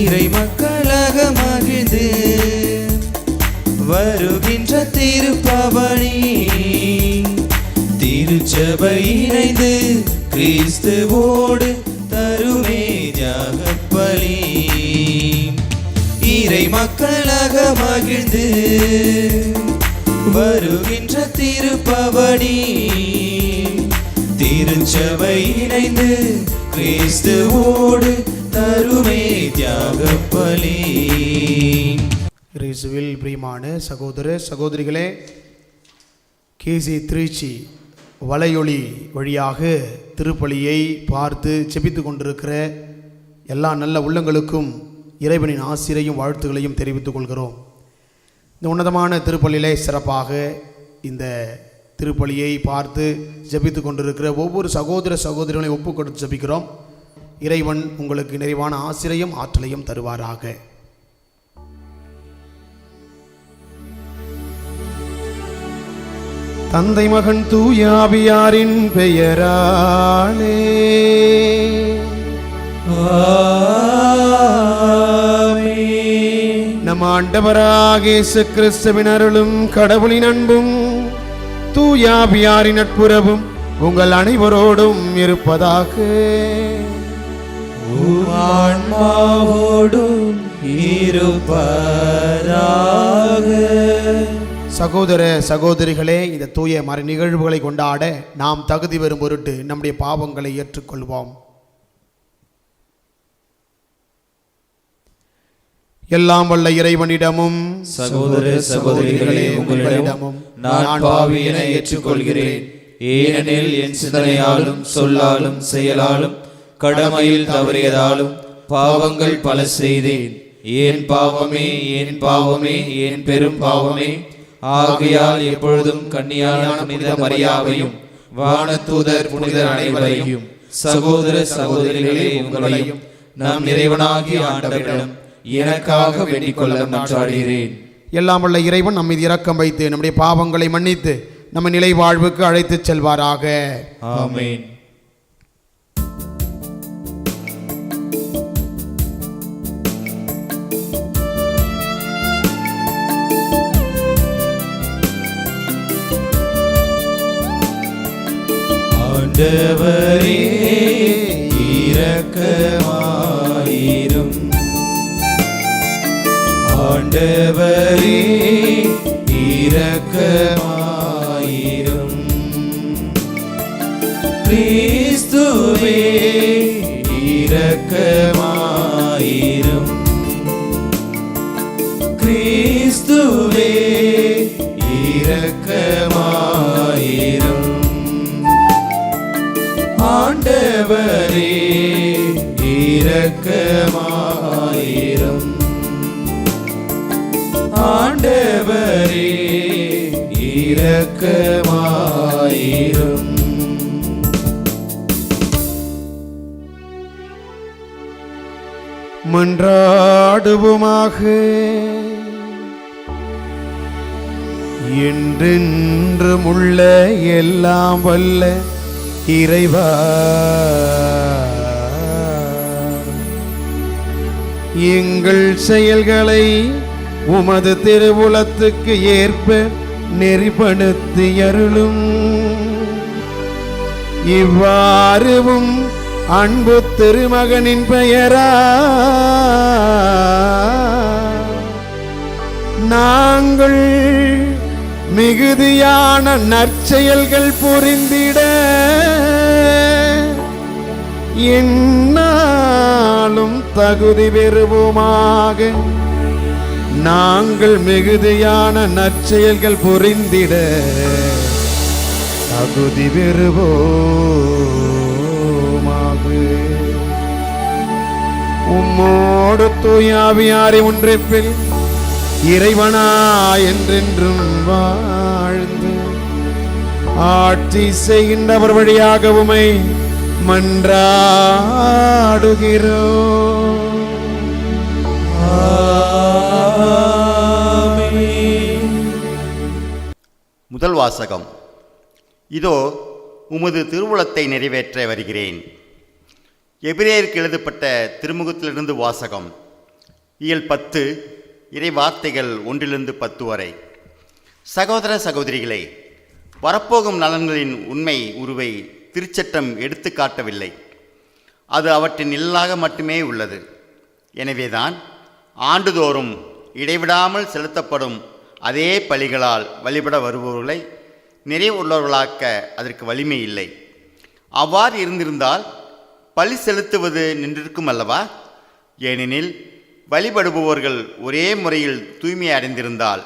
இறை மக்களாக மகிழ்ந்து வருகின்ற திருப்பவனி திருச்சபை இணைந்து கிறிஸ்துவோடு தருமே தியாகப்பலி. இறை மக்களாக மகிழ்ந்து வருகின்ற திருப்பவனி திருச்சபை இணைந்து கிறிஸ்துவோடு தருமே தியாகப்பலி. இயேசுவில் பிரியமான சகோதர சகோதரிகளே, கேசி திருச்சி வலையொலி வழியாக திருப்பலியை பார்த்து செபித்து கொண்டிருக்கிற எல்லா நல்ல உள்ளங்களுக்கும் இறைவனின் ஆசிரையும் வாழ்த்துக்களையும் தெரிவித்துக் கொள்கிறோம். இந்த உன்னதமான திருப்பலியிலே சிறப்பாக இந்த திருப்பலியை பார்த்து ஜெபித்து கொண்டிருக்கிற ஒவ்வொரு சகோதர சகோதரிகளையும் ஒப்பு கொடுத்து ஜெபிக்கிறோம். இறைவன் உங்களுக்கு நிறைவான ஆசிரையும் ஆற்றலையும் தருவாராக. தந்தை மகன் தூய ஆவியாரின் பெயராலே நம் ஆண்டவராக இயேசு கிறிஸ்துவின் அருளும் கடவுளின் அன்பும் தூய ஆவியாரின் நட்புறவும் உங்கள் அனைவரோடும் இருப்பதாக. ஆன்மாவோடும் இருப்பதாக. சகோதர சகோதரிகளே, இந்த தூய மறை நிகழ்வுகளை கொண்டாட நாம் தகுதி பெறும் பொருட்டு நம்முடைய பாவங்களை ஏற்றுக்கொள்வோம். எல்லாம் வல்ல இறைவனிடமும் சகோதர சகோதரிகளே உங்களிடமும் நான் பாவி என ஏற்றுக்கொள்கிறேன். ஏனெனில் என் சிந்தனையாலும் சொல்லாலும் செயலாலும் கடமையில் தவறியதாலும் பாவங்கள் பல செய்தேன். ஏன் பாவமே ஏன் பாவமே ஏன் பெரும் பாவமே. ஆகையால் எப்பொழுதும் கன்னியான புனித மரியாவையும் வானதூதர் புனிதர் அனைவரையும் சகோதர சகோதரிகளே உங்களையும் நம் இறைவனாகிய ஆண்டவரிடம் எனக்காக வேண்டிக் கொள்ள மன்றாடுகிறேன். எல்லாம் வல்ல இறைவன் நம்மை இரக்கம் வைத்து நம்முடைய பாவங்களை மன்னித்து நம்ம நிலை வாழ்வுக்கு அழைத்துச் செல்வாராக. ஆமென். ஆண்டவரே இரக்கமாயிரும். ஆண்டவரே இரக்கமாயிரும். கிறிஸ்துவே இரக்கமாயிரும். கிறிஸ்துவே இரக்கமாயிரும். ஆண்டவரே இரக்கமாயிரும். ஆண்டவரே இரக்கமாயிரும். மன்றாடுவோமாக. என்றென்றும் உள்ள எல்லாம் வல்ல இறைவா, எங்கள் செயல்களை உமது திருவுளத்துக்கு ஏற்ப நெறிப்படுத்தி அருளும். இவ்வாறுவும் அன்பு திருமகனின் பெயரா நாங்கள் மிகுதியான நற்செயல்கள் புரிந்திட என்னாலும் தகுதி பெறுவோமாக. நாங்கள் மிகுதியான நற்செயல்கள் புரிந்திட தகுதி பெறுவோமாக. உம்மோடு தூய ஆவியாரை ஒன்றிப்பில் இறைவனா என்றென்றும் வாழ்ந்து ஆட்சி செய்கின்றவர் வழியாக உம்மை மன்றாடுகிறோம். முதல் வாசகம். இதோ உமது திருவுளத்தை நிறைவேற்ற வருகிறேன். எபிரேயருக்கு எழுதப்பட்ட திருமுகத்திலிருந்து வாசகம். இயல் 10 இறை வார்த்தைகள் 1-10 வரை. சகோதர சகோதரிகளே, வரப்போகும் நலன்களின் உண்மை உருவை திருச்சட்டம் எடுத்து காட்டவில்லை. அது அவற்றின் நிழலாக மட்டுமே உள்ளது. எனவேதான் ஆண்டுதோறும் இடைவிடாமல் செலுத்தப்படும் அதே பலிகளால் வழிபட வருபவர்களை நிறைவுள்ளவர்களாக்க அதற்கு வலிமை இல்லை. அவ்வாறு இருந்திருந்தால் பலி செலுத்துவது நின்றிருக்கும் அல்லவா? ஏனெனில் வழிபடுபவர்கள் ஒரே முறையில் தூய்மை அடைந்திருந்தால்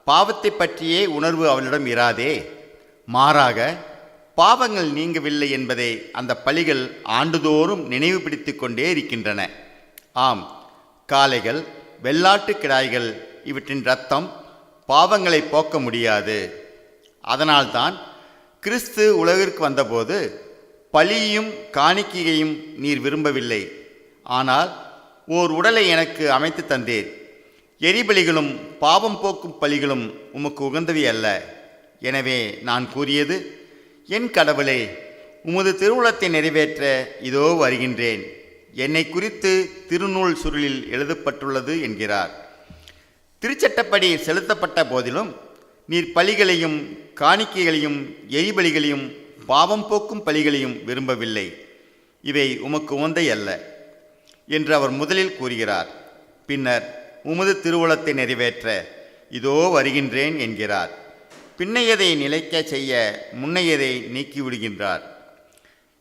பாவத்தை பற்றியே உணர்வு அவளிடம் இராதே. மாறாக பாவங்கள் நீங்கவில்லை என்பதை அந்த பலிகள் ஆண்டுதோறும் நினைவுபடுத்திக் கொண்டே இருக்கின்றன. ஆம், காளைகள், வெள்ளாட்டு கிடாய்கள் இவற்றின் இரத்தம் பாவங்களை போக்க முடியாது. அதனால்தான் கிறிஸ்து உலகிற்கு வந்தபோது பலியையும் காணிக்கையையும் நீர் விரும்பவில்லை, ஆனால் ஓர் உடலை எனக்கு அமைத்து தந்தீர். எரிபலிகளும் பாவம் போக்கும் பலிகளும் உமக்கு உகந்தவை அல்ல. எனவே நான் கூறியது, என் கடவுளே, உமது திருவுளத்தை நிறைவேற்ற இதோ வருகின்றேன். என்னை குறித்து திருநூல் சுருளில் எழுதப்பட்டுள்ளது என்கிறார். திருச்சட்டப்படி செலுத்தப்பட்ட போதிலும் நீர் பலிகளையும் காணிக்கைகளையும் எரிபலிகளையும் பாவம் போக்கும் பலிகளையும் விரும்பவில்லை. இவை உமக்கு உகந்தை அல்ல என்று அவர் முதலில் கூறுகிறார். பின்னர் உமது திருவுளத்தை நிறைவேற்ற இதோ வருகின்றேன் என்கிறார். பின்னையதை நிலைக்க செய்ய முன்னையதை நீக்கிவிடுகின்றார்.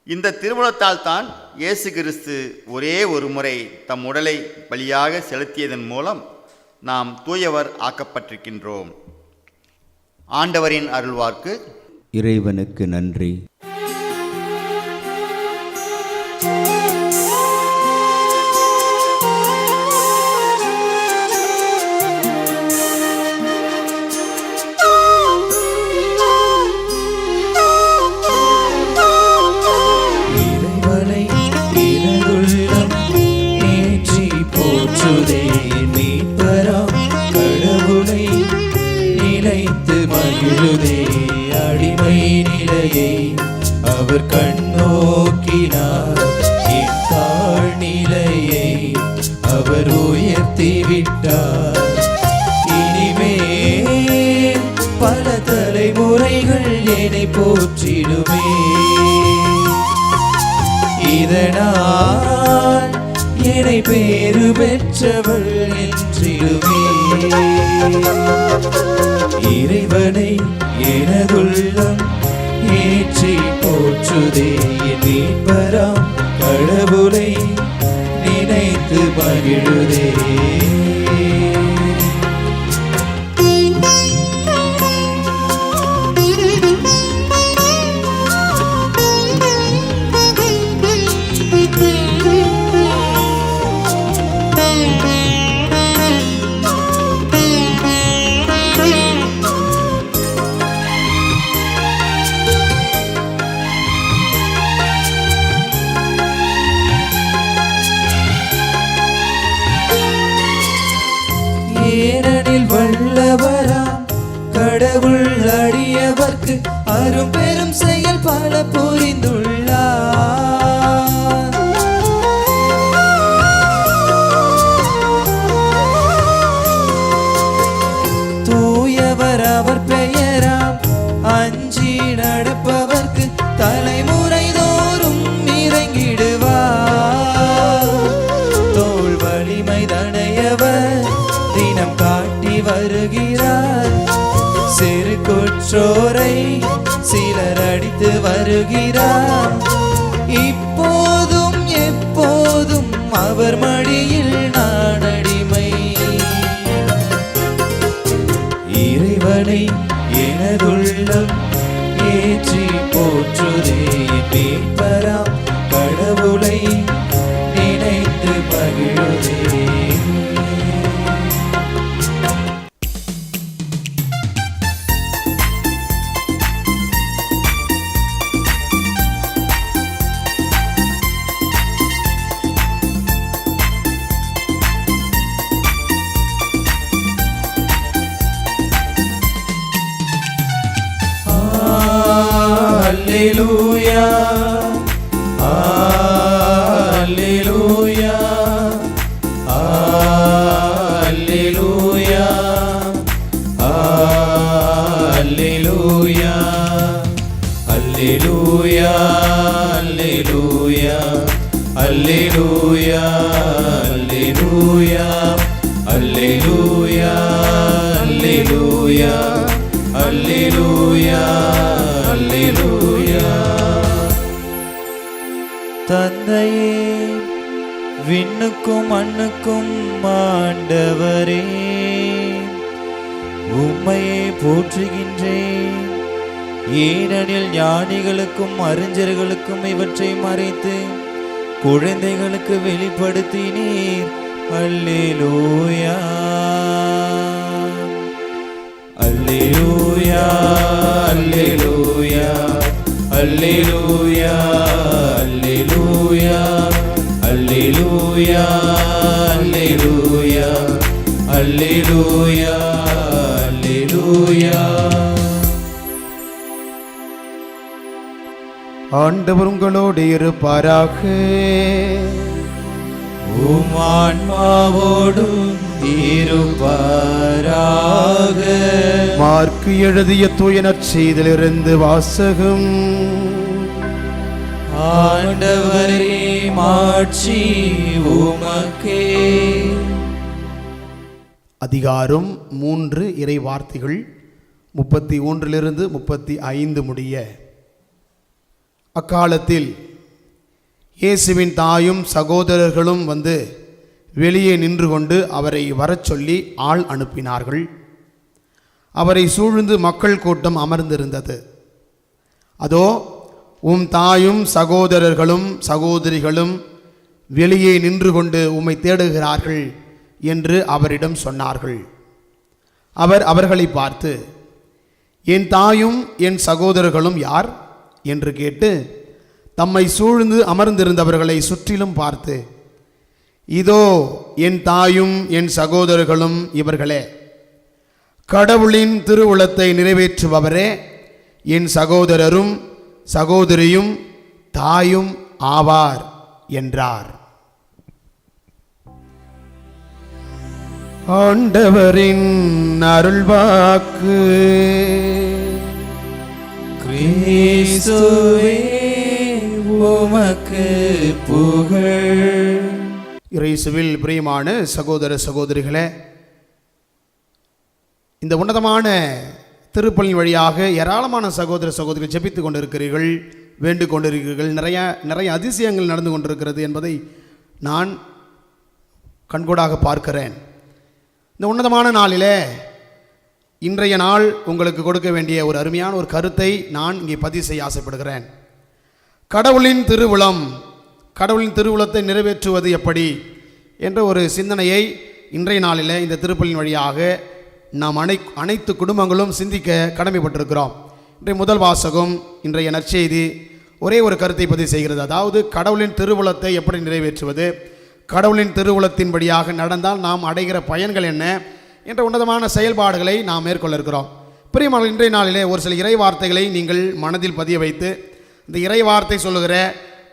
இந்த திருவுளத்தால் தான் இயேசு கிறிஸ்து ஒரே ஒரு முறை தம் உடலை பலியாக செலுத்தியதன் மூலம் நாம் தூயவர் ஆக்கப்பட்டிருக்கின்றோம். ஆண்டவரின் அருள்வாக்கு. இறைவனுக்கு நன்றி. இறைவனை எனதுள்ளம் ஏற்றி போற்றுதே, மீட்பராம் கடவுளை நிலைத்து மகிழுதே. அடிமை நிலையை அவர் கண்ணோக்கினார், என் தாழ் நிலையை அவர் உயர்த்தி விட்டார். இனிமேல் பல தலைமுறைகள் என்னை போற்றிடுமே, இதனால் என்னை பேறு பெற்றவள் என்றிடுமே. இறைவனை எனதுள்ளம் ஏற்றி போற்றுதே, என் மீட்பராம் கடவுளை நினைத்து மகிழுதே. ஏனெனில் வல்லவராம் கடவுள் அடியவர்க்கு அரும் பெரும் செயல் பல புரிந்துள்ளார். தூயவர் அவர் பெயராம் அஞ்சி நடப்பவர்க்கு தலைமுறை தோறும் இறங்கிடுவார். தோள் வலிமை தனையவர் தினம் காட்டி வருகிறார். சிறு குற்றோரை சிலர் அடித்து வருகிறார். இப்போதும் எப்போதும் அவர் மடியில் நான் அடிமை. இறைவனை எனதுள்ளம் ஏற்றி போற்றுதே, மீட்பராம் கடவுளை நினைத்து மகிழுதே. Alleluia, Alleluia, Alleluia. அல்லேலூயா அல்லேலூயா அல்லேலூயா அல்லேலூயா அல்லேலூயா. தந்தையே, விண்ணுக்கும் மண்ணுக்கும் ஆண்டவரே, உம்மையே போற்றுகின்றேன். ஏனெனில் ஞானிகளுக்கும் அறிஞர்களுக்கும் இவற்றை மறைத்து குழந்தைகளுக்கு வெளிப்படுத்தினீர். அல்லேலூயா அல்லேலூயா அல்லேலூயா அல்லேலூயா அல்லேலூயா அல்லேலூயா அல்லேலூயா அல்லேலூயா அல்லேலூயா. ஆண்டவர் உங்களோடு இருப்பாராக. உம் ஆன்மாவோடும் இருப்பாராக. மார்க்கு எழுதிய தூய நற்செய்தியிலிருந்து வாசகம். ஆண்டவரே, மாட்சி உமக்கே. அதிகாரம் 3 இறை வார்த்தைகள் 31 to 35 முடிய. அக்காலத்தில் இயேசுவின் தாயும் சகோதரர்களும் வந்து வெளியே நின்று கொண்டு அவரை வரச் சொல்லி ஆள் அனுப்பினார்கள். அவரை சூழ்ந்து மக்கள் கூட்டம் அமர்ந்திருந்தது. அதோ, உம் தாயும் சகோதரர்களும் சகோதரிகளும் வெளியே நின்று கொண்டு உம்மை தேடுகிறார்கள் என்று அவரிடம் சொன்னார்கள். அவர் அவர்களை பார்த்து, என் தாயும் என் சகோதரர்களும் யார் என்று கேட்டு தம்மை சூழ்ந்து அமர்ந்திருந்தவர்களை சுற்றிலும் பார்த்து, இதோ என் தாயும் என் சகோதரர்களும் இவர்களே, கடவுளின் திருவுளத்தை நிறைவேற்றுபவரே என் சகோதரரும் சகோதரியும் தாயும் ஆவார் என்றார். ஆண்டவரின் அருள்வாக்கு. கிறிஸ்துவே, உமக்கு புகழ். இயேசுவில் பிரியமான சகோதர சகோதரிகளே, இந்த உன்னதமான திருப்பலின் வழியாக ஏராளமான சகோதர சகோதரிகள் ஜெபித்து கொண்டிருக்கிறீர்கள், வேண்டு கொண்டிருக்கிறீர்கள். நிறைய அதிசயங்கள் நடந்து கொண்டிருக்கிறது என்பதை நான் கண்கூடாக பார்க்கிறேன். இந்த உன்னதமான நாளிலே இன்றைய நாள் உங்களுக்கு கொடுக்க வேண்டிய ஒரு அருமையான ஒரு கருத்தை நான் இங்கே பதிவு செய்ய ஆசைப்படுகிறேன். கடவுளின் திருவுளத்தை நிறைவேற்றுவது எப்படி என்ற ஒரு சிந்தனையை இன்றைய நாளில் இந்த திருப்பலின் வழியாக நாம் அனைத்து குடும்பங்களும் சிந்திக்க கடமைப்பட்டிருக்கிறோம். இன்றைய முதல் வாசகம், இன்றைய நற்செய்தி ஒரே ஒரு கருத்தை பதிவு செய்கிறது. அதாவது, கடவுளின் திருவுளத்தை எப்படி நிறைவேற்றுவது, கடவுளின் திருவுளத்தின்படியாக நடந்தால் நாம் அடைகிற பயன்கள் என்ன என்ற உன்னதமான செயல்பாடுகளை நாம் மேற்கொள்ள இருக்கிறோம். பிரியமான இன்றைய நாளிலே ஒரு சில இறை வார்த்தைகளை நீங்கள் மனதில் பதிய வைத்து இந்த இறை வார்த்தை சொல்லுகிற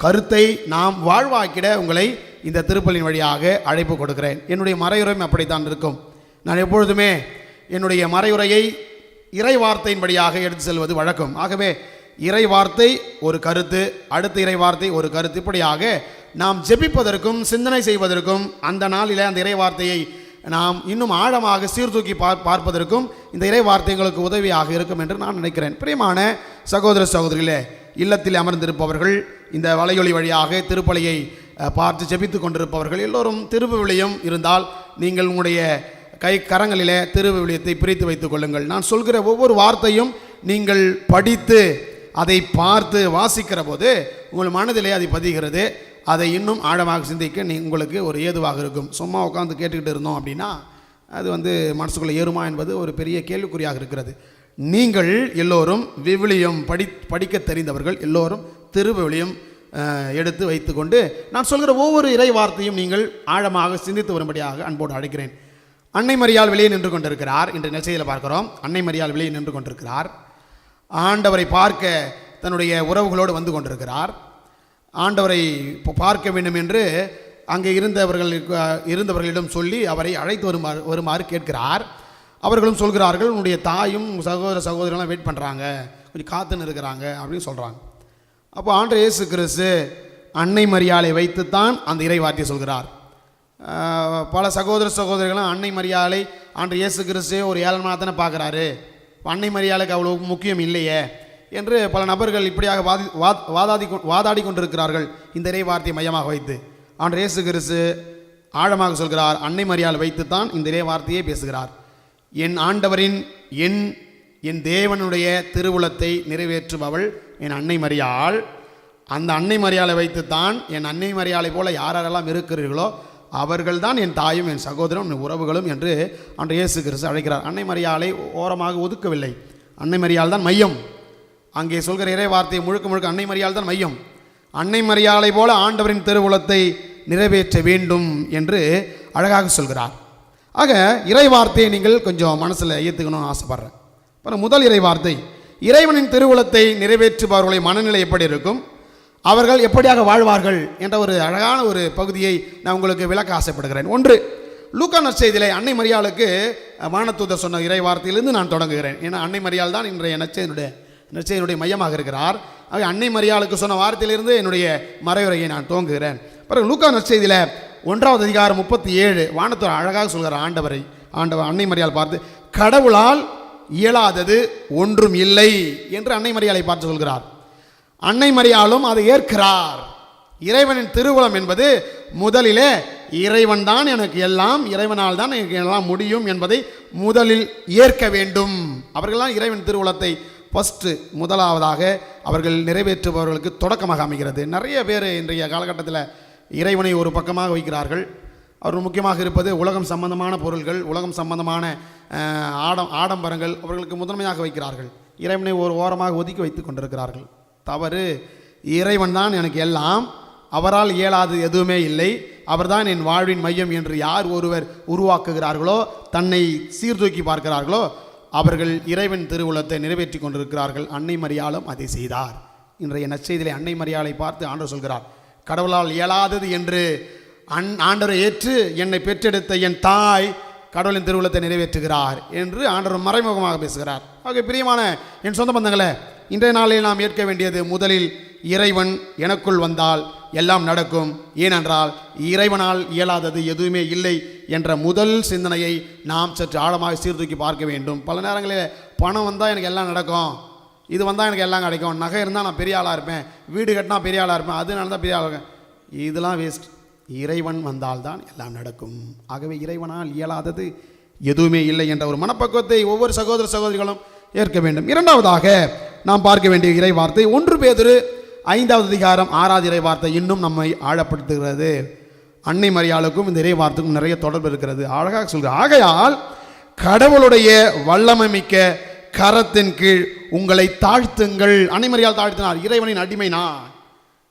கருத்தை நாம் வாழ்வாக்கிட உங்களை இந்த திருப்பலின் வழியாக அழைப்பு கொடுக்கிறேன். என்னுடைய மறையுரையும் அப்படித்தான் இருக்கும். நான் எப்பொழுதுமே என்னுடைய மறையுரையை இறை வார்த்தையின்படியாக எடுத்து செல்வது வழக்கம். ஆகவே இறை வார்த்தை ஒரு கருத்து, அடுத்த இறை வார்த்தை ஒரு கருத்து, இப்படியாக நாம் ஜெபிப்பதற்கும் சிந்தனை செய்வதற்கும் அந்த நாளில் அந்த இறை வார்த்தையை நாம் இன்னும் ஆழமாக சீர்தூக்கி பார்ப்பதற்கும் இந்த இறை வார்த்தைகளுக்கு உதவியாக இருக்கும் என்று நான் நினைக்கிறேன். பிரியமான சகோதர சகோதரிகளே, இல்லத்தில் அமர்ந்திருப்பவர்கள், இந்த வலையொலி வழியாக திருப்பலியை பார்த்து ஜெபித்து கொண்டிருப்பவர்கள் எல்லோரும் திருவிவிலியம் இருந்தால் நீங்கள் உங்களுடைய கரங்களிலே திருவிவிலியத்தை பிரித்து வைத்துக் கொள்ளுங்கள். நான் சொல்கிற ஒவ்வொரு வார்த்தையும் நீங்கள் படித்து அதை பார்த்து வாசிக்கிற போது உங்கள் மனதிலே அதை பதிகிறது. அதை இன்னும் ஆழமாக சிந்திக்க உங்களுக்கு ஒரு ஏதுவாக இருக்கும். சும்மா உட்காந்து கேட்டுக்கிட்டு இருந்தோம் அப்படின்னா அது மனசுக்குள்ளே ஏறுமா என்பது ஒரு பெரிய கேள்விக்குறியாக இருக்கிறது. நீங்கள் எல்லோரும் விவிலியம் படிக்க தெரிந்தவர்கள், எல்லோரும் திருவிவிலியம் எடுத்து வைத்துக்கொண்டு நான் சொல்கிற ஒவ்வொரு இறை வார்த்தையும் நீங்கள் ஆழமாக சிந்தித்து வரும்படியாக அன்போடு அழைக்கிறேன். அன்னை மரியாள் வெளியே நின்று கொண்டிருக்கிறார். இன்று நற்செய்தியில் பார்க்கிறோம், அன்னை மரியாள் வெளியே நின்று கொண்டிருக்கிறார். ஆண்டவரை பார்க்க தன்னுடைய உறவுகளோடு கொண்டிருக்கிறார். ஆண்டவரை பார்க்க வேண்டும் என்று அங்கே இருந்தவர்களிடம் சொல்லி அவரை அழைத்து வருமாறு கேட்கிறார். அவர்களும் சொல்கிறார்கள், உன்னுடைய தாயும் சகோதரர்களும் வெயிட் பண்ணுறாங்க, கொஞ்சம் காத்துன்னு இருக்கிறாங்க அப்படின்னு சொல்கிறாங்க. அப்போ ஆண்டவர் இயேசு கிறிஸ்து அன்னை மரியாளை வைத்துத்தான் அந்த இறை வார்த்தையை சொல்கிறார். பல சகோதரிகளும் அன்னை மரியாளை ஆண்டவர் இயேசு கிறிஸ்துவே ஒரு ஏளனமாக தானே பார்க்குறாரு, அன்னை மரியாளுக்கு அவ்வளோ முக்கியம் இல்லையே என்று பல நபர்கள் இப்படியாக வாதாடி கொண்டிருக்கிறார்கள். இந்த இறை வார்த்தையை மையமாக வைத்து ஆண்டவர் இயேசு கிறிஸ்து ஆழமாக சொல்கிறார், அன்னை மரியாள் வைத்துத்தான் இந்த இறை வார்த்தையை பேசுகிறார். என் ஆண்டவரின் என் தேவனுடைய திருவுளத்தை நிறைவேற்றுபவள் என் அன்னை மரியாள். அந்த அன்னை மரியாளை வைத்துத்தான், என் அன்னை மரியாளை போல யாரெல்லாம் இருக்கிறீர்களோ அவர்கள்தான் என் தாயும் என் சகோதரனும் என் உறவுகளும் என்று ஆண்டவர் இயேசு கிறிஸ்து அழைக்கிறார். அன்னை மரியாளை ஓரமாக ஒதுக்கவில்லை. அன்னை மரியாள் தான் மையம். அங்கே சொல்கிற இறை வார்த்தையை முழுக்க அன்னை மரியாள் தான் மையம். அன்னை மரியாளை போல ஆண்டவரின் திருவுளத்தை நிறைவேற்ற வேண்டும் என்று அழகாக சொல்கிறார். ஆக இறை வார்த்தையை நீங்கள் கொஞ்சம் மனசில் ஏற்றுக்கணும்னு ஆசைப்படுறேன். முதல் இறை வார்த்தை, இறைவனின் திருவுளத்தை நிறைவேற்றுபவர்களை மனநிலை எப்படி இருக்கும், அவர்கள் எப்படியாக வாழ்வார்கள் என்ற ஒரு அழகான ஒரு பகுதியை நான் உங்களுக்கு விளக்க ஆசைப்படுகிறேன். ஒன்று, லூக்கா நற்செய்தியிலே அன்னை மரியாளுக்கு வானதூதர் சொன்ன இறை வார்த்தையிலிருந்து நான் தொடங்குகிறேன். ஏன்னா அன்னை மரியாள் தான் இன்றைய நற்செய்தியினுடைய மையமாக இருக்கிறார். ஆக அன்னை மரியாளுக்கு சொன்ன வார்த்தையிலிருந்து என்னுடைய மறைவுரையை நான் துவங்குகிறேன். பிறகு லூக்கா நற்செய்தியில் 1வது அதிகாரம் 37 வானதூதர் அழகாக சொல்கிறார் ஆண்டவர் அன்னை மரியாள் பார்த்து, கடவுளால் இயலாதது ஒன்றும் இல்லை என்று அன்னை மரியாளை பார்த்து சொல்கிறார். அன்னை மரியாளும் அதை ஏற்கிறார். இறைவனின் திருவுளம் என்பது முதலிலே இறைவன் தான் எனக்கு எல்லாம், இறைவனால் தான் எனக்கு எல்லாம் முடியும் என்பதை முதலில் ஏற்க வேண்டும். அவர்கள்தான் இறைவன் திருவுளத்தை முதலாவதாக அவர்கள் நிறைவேற்றுபவர்களுக்கு தொடக்கமாக அமைகிறது. நிறைய பேர் இன்றைய காலகட்டத்தில் இறைவனை ஒரு பக்கமாக வைக்கிறார்கள். அவர் முக்கியமாக இருப்பது உலகம் சம்பந்தமான பொருள்கள், உலகம் சம்பந்தமான ஆடம்பரங்கள் அவர்களுக்கு முதன்மையாக வைக்கிறார்கள். இறைவனை ஒரு ஓரமாக ஒதுக்கி வைத்து கொண்டிருக்கிறார்கள். தவறு. இறைவன் தான் எனக்கு எல்லாம், அவரால் இயலாது எதுவுமே இல்லை, அவர்தான் என் வாழ்வின் மையம் என்று யார் ஒருவர் உருவாக்குகிறார்களோ, தன்னை சீர்தூக்கி பார்க்கிறார்களோ, அவர்கள் இறைவன் திருவுளத்தை நிறைவேற்றி கொண்டிருக்கிறார்கள். அன்னை மரியாளும் அதை செய்தார். இன்றைய நற்செய்தியிலே அன்னை மரியாளை பார்த்து ஆண்டவர் சொல்கிறார், கடவுளால் இயலாதது என்று ஆண்டவரை ஏற்று என்னை பெற்றெடுத்த என் தாய் கடவுளின் திருவுளத்தை நிறைவேற்றுகிறார் என்று ஆண்டவர் மறைமுகமாக பேசுகிறார். ஆக பிரியமான என் சொந்த பந்தங்களே, இன்றைய நாளில் நாம் ஏற்க வேண்டியது, முதலில் இறைவன் எனக்குள் வந்தால் எல்லாம் நடக்கும், ஏனென்றால் இறைவனால் இயலாதது எதுவுமே இல்லை என்ற முதல் சிந்தனையை நாம் சற்று ஆழமாக சீர்தூக்கி பார்க்க வேண்டும். பல நேரங்களில் பணம் வந்தால் எனக்கு எல்லாம் நடக்கும், இது வந்தால் எனக்கு எல்லாம் கிடைக்கும், நகை இருந்தால் நான் பெரிய ஆளாக இருப்பேன், வீடு கட்டினா பெரிய ஆளாக இருப்பேன், அதனால தான் பெரிய ஆளாக இருக்கேன். இதெல்லாம் வேஸ்ட். இறைவன் வந்தால்தான் எல்லாம் நடக்கும். ஆகவே இறைவனால் இயலாதது எதுவுமே இல்லை என்ற ஒரு மனப்பக்குவத்தை ஒவ்வொரு சகோதரிகளும் ஏற்க வேண்டும். இரண்டாவதாக நாம் பார்க்க வேண்டிய இறை வார்த்தை 1 பேதுரு 5வது அதிகாரம் 6வது இறை வார்த்தை இன்னும் நம்மை ஆழப்படுத்துகிறது. அன்னை மரியாளுக்கும் இந்த இறை வார்த்தைக்கும் நிறைய தொடர்பு இருக்கிறது. அழகாக சொல்கிறார், ஆகையால் கடவுளுடைய வல்லமை மிக்க கரத்தின் கீழ் உங்களை தாழ்த்துங்கள். அன்னை மரியாள் தாழ்த்தினார். இறைவனின் அடிமை நான்,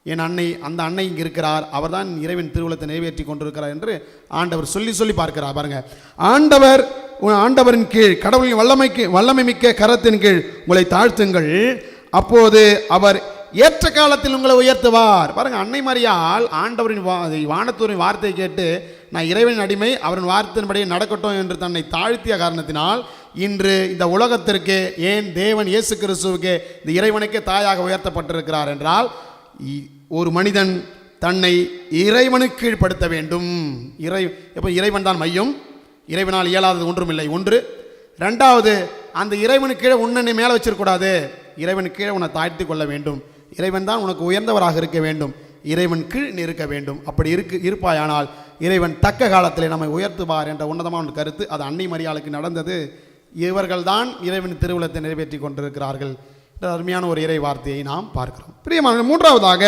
என் அன்னை, அந்த அன்னை இங்கே இருக்கிறார், அவர் தான் இறைவன் திருவுளத்தை நிறைவேற்றி கொண்டிருக்கிறார் என்று ஆண்டவர் சொல்லி பார்க்கிறார். பாருங்க, ஆண்டவரின் கீழ், கடவுளின் வல்லமை மிக்க கரத்தின் கீழ் உங்களை தாழ்த்துங்கள், அப்போது அவர் ஏற்ற காலத்தில் உங்களை உயர்த்துவார். பாருங்க, அன்னை மரியாள் ஆண்டவரின் வானத்தூரின் வார்த்தையை கேட்டு நான் இறைவனின் அடிமை, அவரின் வார்த்தையின்படியே நடக்கட்டும் என்று தன்னை தாழ்த்திய காரணத்தினால் இன்று இந்த உலகத்திற்கு, ஏன் தேவன் இயேசு கிறிஸ்துவுக்கு, இந்த இறைவனுக்கே தாயாக உயர்த்தப்பட்டிருக்கிறார் என்றால், ஒரு மனிதன் தன்னை இறைவனுக்கு கீழ்ப்படுத்த வேண்டும். இறைவன் தான் மையம், இறைவனால் இயலாதது ஒன்றும் இல்லை. ஒன்று. ரெண்டாவது, அந்த இறைவனுக்கு கீழே உன்னை மேலே வச்சிருக்கூடாது, இறைவனுக்கு கீழே உன்னை தாழ்த்தி கொள்ள வேண்டும். இறைவன் தான் உனக்கு உயர்ந்தவராக இருக்க வேண்டும், இறைவன் கீழ் நீ இருக்க வேண்டும். அப்படி இருப்பாயானால் இறைவன் தக்க காலத்தில் நம்மை உயர்த்துவார் என்ற உன்னதமான கருத்து அது அன்னை மரியாளுக்கு நடந்தது. இவர்கள்தான் இறைவன் திருவுளத்தை நிறைவேற்றி கொண்டிருக்கிறார்கள். அருமையான ஒரு இறை வார்த்தையை நாம் பார்க்கிறோம். பிரியமான, மூன்றாவதாக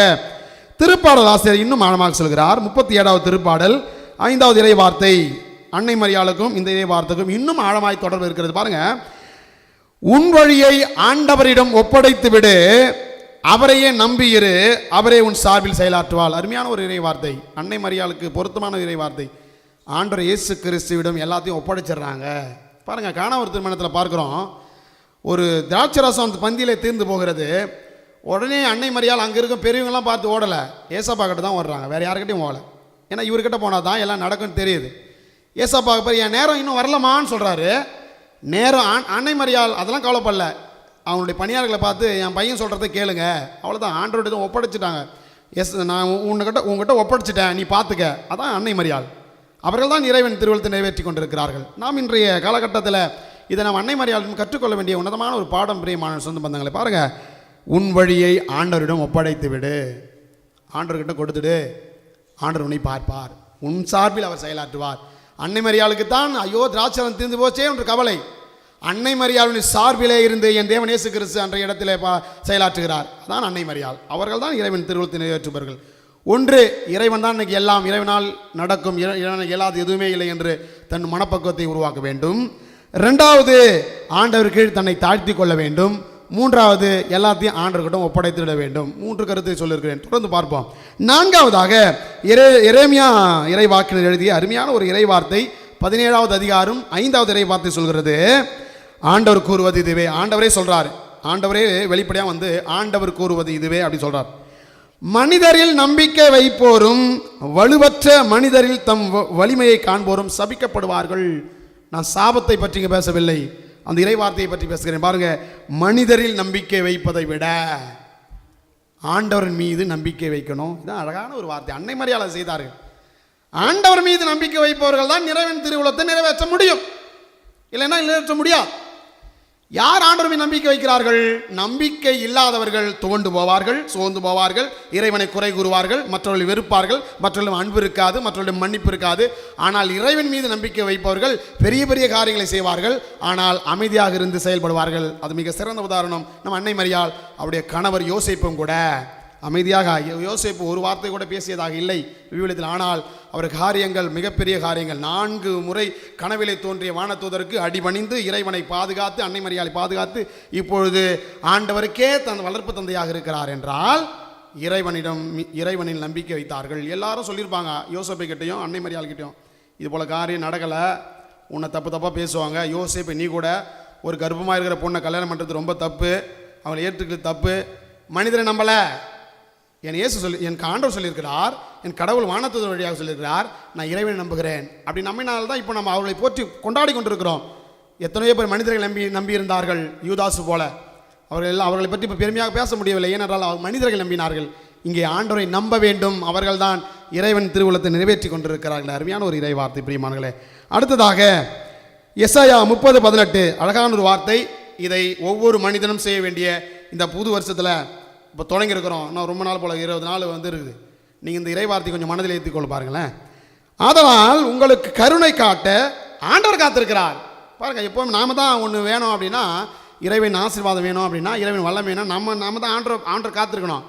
திருப்பாடல் ஆசிரியர் இன்னும் ஆழமாக சொல்கிறார். 37வது திருப்பாடல் 5வது இறை வார்த்தை அன்னை மரியாளுக்கும் இந்த இறை வார்த்தைக்கும் இன்னும் ஆழமாய் தொடர்பு இருக்கிறது. பாருங்க, உன் வழியை ஆண்டவரிடம் ஒப்படைத்து விடு, அவரையே நம்பியிரு, அவரே உன் சார்பில் செயலாற்றுவாள். அருமையான ஒரு இறை வார்த்தை, அன்னை மரியாளுக்கு பொருத்தமான இறை வார்த்தை. ஆண்டவர் இயேசு கிறிஸ்துவிடம் எல்லாத்தையும் ஒப்படைச்சிடுறாங்க. பாருங்க, கானாவூர் திருமணத்தில் பார்க்குறோம், ஒரு திராட்சை ரசம் அந்த பந்தியிலே தீர்ந்து போகிறது. உடனே அன்னை மரியாள் அங்கே இருக்கும் பெரியவங்களாம் பார்த்து ஓடலை, ஏசப்பா கிட்ட தான் ஓடுறாங்க, வேறு யாருக்கிட்டையும் ஓடலை. ஏன்னா இவர்கிட்ட போனால் தான் எல்லாம் நடக்கும்னு தெரியுது. ஏசப்பா பேர் என் நேரம் இன்னும் வரலமான்னு சொல்கிறாரு. நேரம் அன்னை மரியாள் அதெல்லாம் கவலைப்படல. அவங்களுடைய பணியாளர்களை பார்த்து என் பையன் சொல்கிறத கேளுங்க, அவ்வளோதான், ஆண்டவர்கிட்ட ஒப்படைச்சிட்டாங்க. நான் உங்ககிட்ட ஒப்படைச்சிட்டேன், நீ பார்த்துக்க. அதான் அன்னை மரியாள். அவர்கள் தான் இறைவன் திருவுளத்தை நிறைவேற்றி கொண்டிருக்கிறார்கள். நாம் இன்றைய காலகட்டத்தில் இதை நாம் அன்னை மரியாளும் கற்றுக்கொள்ள வேண்டிய உன்னதமான ஒரு பாடம். பிரியமான சொந்த பந்தங்களை பாருங்கள், உன் வழியை ஆண்டவரிடம் ஒப்படைத்து விடு, ஆண்டவர்கிட்ட கொடுத்துடு, ஆண்டவர் உன்னை பார்ப்பார், உன் சார்பில் அவர் செயலாற்றுவார். அன்னை மரியாளுக்கு தான் ஐயோ திராட்சரம் தீர்ந்து போச்சே என்று கவலை. அன்னை மரியாளுடைய சார்பிலே இருந்து என் தேவன் இயேசு கிறிஸ்து அன்றைய இடத்திலே செயலாற்றுகிறார். அதான் அன்னை மரியாள். அவர்கள் தான் இறைவன் திருவுளத்தை நிறைவேற்றுபவர்கள். ஒன்று, இறைவன் தான் இன்னைக்கு எல்லாம், இறைவனால் நடக்கும், இறைவனுக்கு இயலாது எதுவுமே இல்லை என்று தன் மனப்பக்குவத்தை உருவாக்க வேண்டும். ரெண்டாவது, ஆண்டவர் கீழ் தன்னை தாழ்த்தி கொள்ள வேண்டும். மூன்றாவது, எல்லாத்தையும் ஆண்டவர்கிட்ட ஒப்படைத்து விட வேண்டும். 3 கருத்தை சொல்லியிருக்கிறேன், தொடர்ந்து பார்ப்போம். நான்காவதாக, எரேமியா இறைவாக்கினர் எழுதிய அருமையான ஒரு இறைவார்த்தை 17வது அதிகாரம் 5வது இறைவார்த்தை சொல்கிறது. ஆண்டவர் கூறுவது இதுவே. ஆண்டவரே சொல்றார், ஆண்டவரே வெளிப்படையாக வந்து ஆண்டவர் கூறுவது இதுவே அப்படி சொல்றார். மனிதரில் நம்பிக்கை வைப்போரும் வலுவற்ற மனிதரில் தம் வலிமையை காண்போரும் சபிக்கப்படுவார்கள். நான் சாபத்தை பற்றி பேசவில்லை, அந்த இறைவார்த்தையை பற்றி பேசுகிறேன். பாருங்க, மனிதரில் நம்பிக்கை வைப்பதை விட ஆண்டவரின் மீது நம்பிக்கை வைக்கணும். இதுதான் அழகான ஒரு வார்த்தை. அன்னை மரியாதை செய்தார்கள். ஆண்டவர் மீது நம்பிக்கை வைப்பவர்கள் தான் இறைவன் திருவுளத்தை நிறைவேற்ற முடியும், இல்லைன்னா நிறைவேற்ற முடியாது. யார் ஆண்டவர் மீது நம்பிக்கை வைக்கிறார்கள்? நம்பிக்கை இல்லாதவர்கள் துவண்டு போவார்கள், சோர்ந்து போவார்கள், இறைவனை குறை கூறுவார்கள், மற்றவர்களை வெறுப்பார்கள், மற்றவர்களிடம் அன்பு இருக்காது, மற்றவர்களிடம் மன்னிப்பு இருக்காது. ஆனால் இறைவன் மீது நம்பிக்கை வைப்பவர்கள் பெரிய பெரிய காரியங்களை செய்வார்கள், ஆனால் அமைதியாக இருந்து செயல்படுவார்கள். அது மிக சிறந்த உதாரணம் நம்ம அன்னை மரியாள். அவருடைய கணவர் யோசேப்பும் கூட அமைதியாக, யோசேப்பு ஒரு வார்த்தை கூட பேசியதாக இல்லை விவிலியத்தில். ஆனால் அவர் காரியங்கள் மிகப்பெரிய காரியங்கள். 4 முறை கனவிலே தோன்றிய வானதூதருக்கு அடிபணிந்து இறைவனை பாதுகாத்து, அன்னை மரியாளை பாதுகாத்து, இப்பொழுது ஆண்டவருக்கே தன் வளர்ப்பு தந்தையாக இருக்கிறார் என்றால் இறைவனில் நம்பிக்கை வைத்தார்கள். எல்லாரும் சொல்லியிருப்பாங்க யோசேப்பை கிட்டையும் அன்னை மரியாள் கிட்டையும், இது போல் காரியம் நடக்கலை, உன்னை தப்பாக பேசுவாங்க. யோசேப்பை, நீ கூட ஒரு கர்ப்பமாக இருக்கிற பொண்ணை கல்யாணம் பண்ணுறது ரொம்ப தப்பு, அவங்களை ஏற்றுக்கிறது தப்பு, மனிதரை நம்பலை. என் ஆண்டவர் சொல்லியிருக்கிறார், என் கடவுள் வானதூதர் வழியாக சொல்லியிருக்கிறார், நான் இறைவனை நம்புகிறேன். அப்படி நம்பினால்தான் இப்போ நம்ம அவர்களை போற்றி கொண்டாடி கொண்டிருக்கிறோம். எத்தனையோ பேர் மனிதர்கள் நம்பியிருந்தார்கள், யூதாசு போல. அவர்களை பற்றி இப்போ பெருமையாக பேச முடியவில்லை, ஏனென்றால் அவர் மனிதர்கள் நம்பினார்கள். இங்கே ஆண்டவரை நம்ப வேண்டும், அவர்கள்தான் இறைவன் திருவுளத்தை நிறைவேற்றி கொண்டிருக்கிறார்கள். அருமையான ஒரு இறை வார்த்தை பிரியமானங்களே. அடுத்ததாக எசாயா 30:18 அழகான ஒரு வார்த்தை. இதை ஒவ்வொரு மனிதனும் செய்ய வேண்டிய இந்த புது வருஷத்தில் இப்போ தொடங்கியிருக்கிறோம். இன்னும் ரொம்ப நாள் போல் 20 நாள் இருக்குது. நீங்கள் இந்த இறைவார்த்தை கொஞ்சம் மனதில் ஏற்றிக்கொள்ள பாருங்களேன். அதனால் உங்களுக்கு கருணை காட்ட ஆண்டவர் காத்திருக்கிறார். பாருங்கள், எப்போவும் நாம தான் ஒன்று வேணும் அப்படின்னா, இறைவன் ஆசீர்வாதம் வேணும் அப்படின்னா, இறைவன் வல்லம் வேணும், நம்ம தான் ஆண்டவர் காத்திருக்கணும்.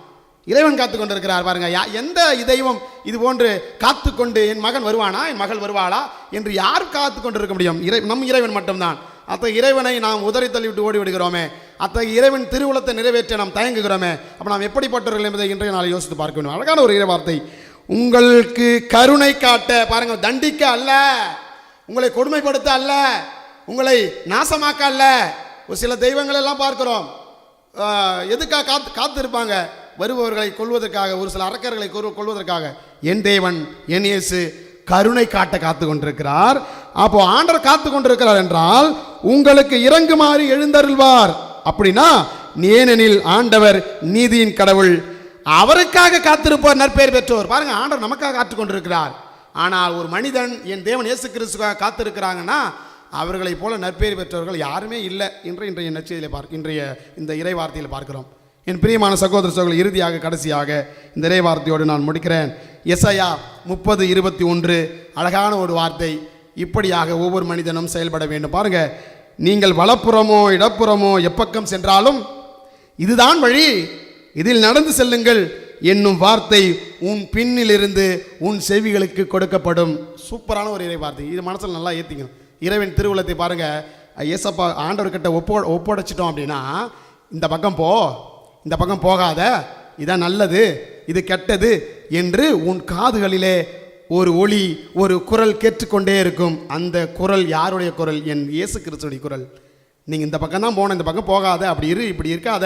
இறைவன் காத்து கொண்டு இருக்கிறார். பாருங்க, எந்த தெய்வம் இது போன்று காத்து கொண்டு என் மகன் வருவானா, என் மகள் வருவாளா என்று யார் காத்து கொண்டு இருக்க முடியும்? நம் இறைவன் மட்டும்தான். அத்தகைய இறைவனை நாம் உதறி தள்ளிவிட்டு ஓடி விடுகிறோமே, அத்தகைய இறைவன் திருவுளத்தை நிறைவேற்ற நாம் தயங்குகிறோமே. அப்போ நாம் எப்படிப்பட்டவர்கள் என்பதை இன்றைய நாள் யோசித்து பார்க்க வேண்டும். அழகான ஒரு இறை வார்த்தை. உங்களுக்கு கருணை காட்ட, பாருங்கள், தண்டிக்க அல்ல, உங்களை கொடுமைப்படுத்த அல்ல, உங்களை நாசமாக்க அல்ல. ஒரு சில தெய்வங்கள் எல்லாம் பார்க்கிறோம், எதுக்காக காத்திருப்பாங்க? வருபவர்களை கொள்வதற்காக, ஒரு சில அரக்கர்களை கொள்வதற்காக. என் தேவன், என் இயேசு கருணை காட்ட காத்து கொண்டிருக்கிறார். அப்போ ஆண்டவர் காத்து கொண்டிருக்கிறார் என்றால் உங்களுக்கு இறங்குமாறு எழுந்தருள்வார். அப்படின்னா, ஏனெனில் ஆண்டவர் நீதியின் கடவுள், அவருக்காக காத்திருப்பவர் நற்பெயர் பெற்றோர். பாருங்க, ஆண்டவர் நமக்காக காத்து கொண்டிருக்கிறார். ஆனால் ஒரு மனிதன், என் தேவன் இயேசு கிறிஸ்துவாக காத்திருக்கிறாங்கன்னா, அவர்களை போல நற்பெயர் பெற்றவர்கள் யாருமே இல்லை என்று இன்றைய நற்செய்தியில் இன்றைய இந்த இறை வார்த்தையில் பார்க்கிறோம். என் பிரியமான சகோதர சகோதரி, இறுதியாக கடைசியாக இந்த இறை வார்த்தையோடு நான் முடிக்கிறேன். எசாயா 30:21 அழகான ஒரு வார்த்தை. இப்படியாக ஒவ்வொரு மனிதனும் செயல்பட வேண்டும். பாருங்க, நீங்கள் வலப்புறமோ இடப்புறமோ எப்பக்கம் சென்றாலும் இதுதான் வழி, இதில் நடந்து செல்லுங்கள் என்னும் வார்த்தை உன் பின்னிலிருந்து உன் செவிகளுக்கு கொடுக்கப்படும். சூப்பரான ஒரு இறை வார்த்தை. இது மனசில் நல்லா ஏற்றிக்கணும். இறைவன் திருவுளத்தை பாருங்க, ஏசப்பா ஆண்டவர்கிட்ட ஒப்படைச்சிட்டோம் அப்படின்னா, இந்த பக்கம் போ, இந்த பக்கம் போகாத, இதான் நல்லது, இது கெட்டது என்று உன் காதுகளிலே ஒரு ஒளி, ஒரு குரல் கேட்டுக்கொண்டே இருக்கும். அந்த குரல் யாருடைய குரல்? என் இயேசு கிறிஸ்துடைய குரல். நீங்கள் இந்த பக்கம் தான் போன, இந்த பக்கம் போகாத, அப்படி இரு, இப்படி இருக்காத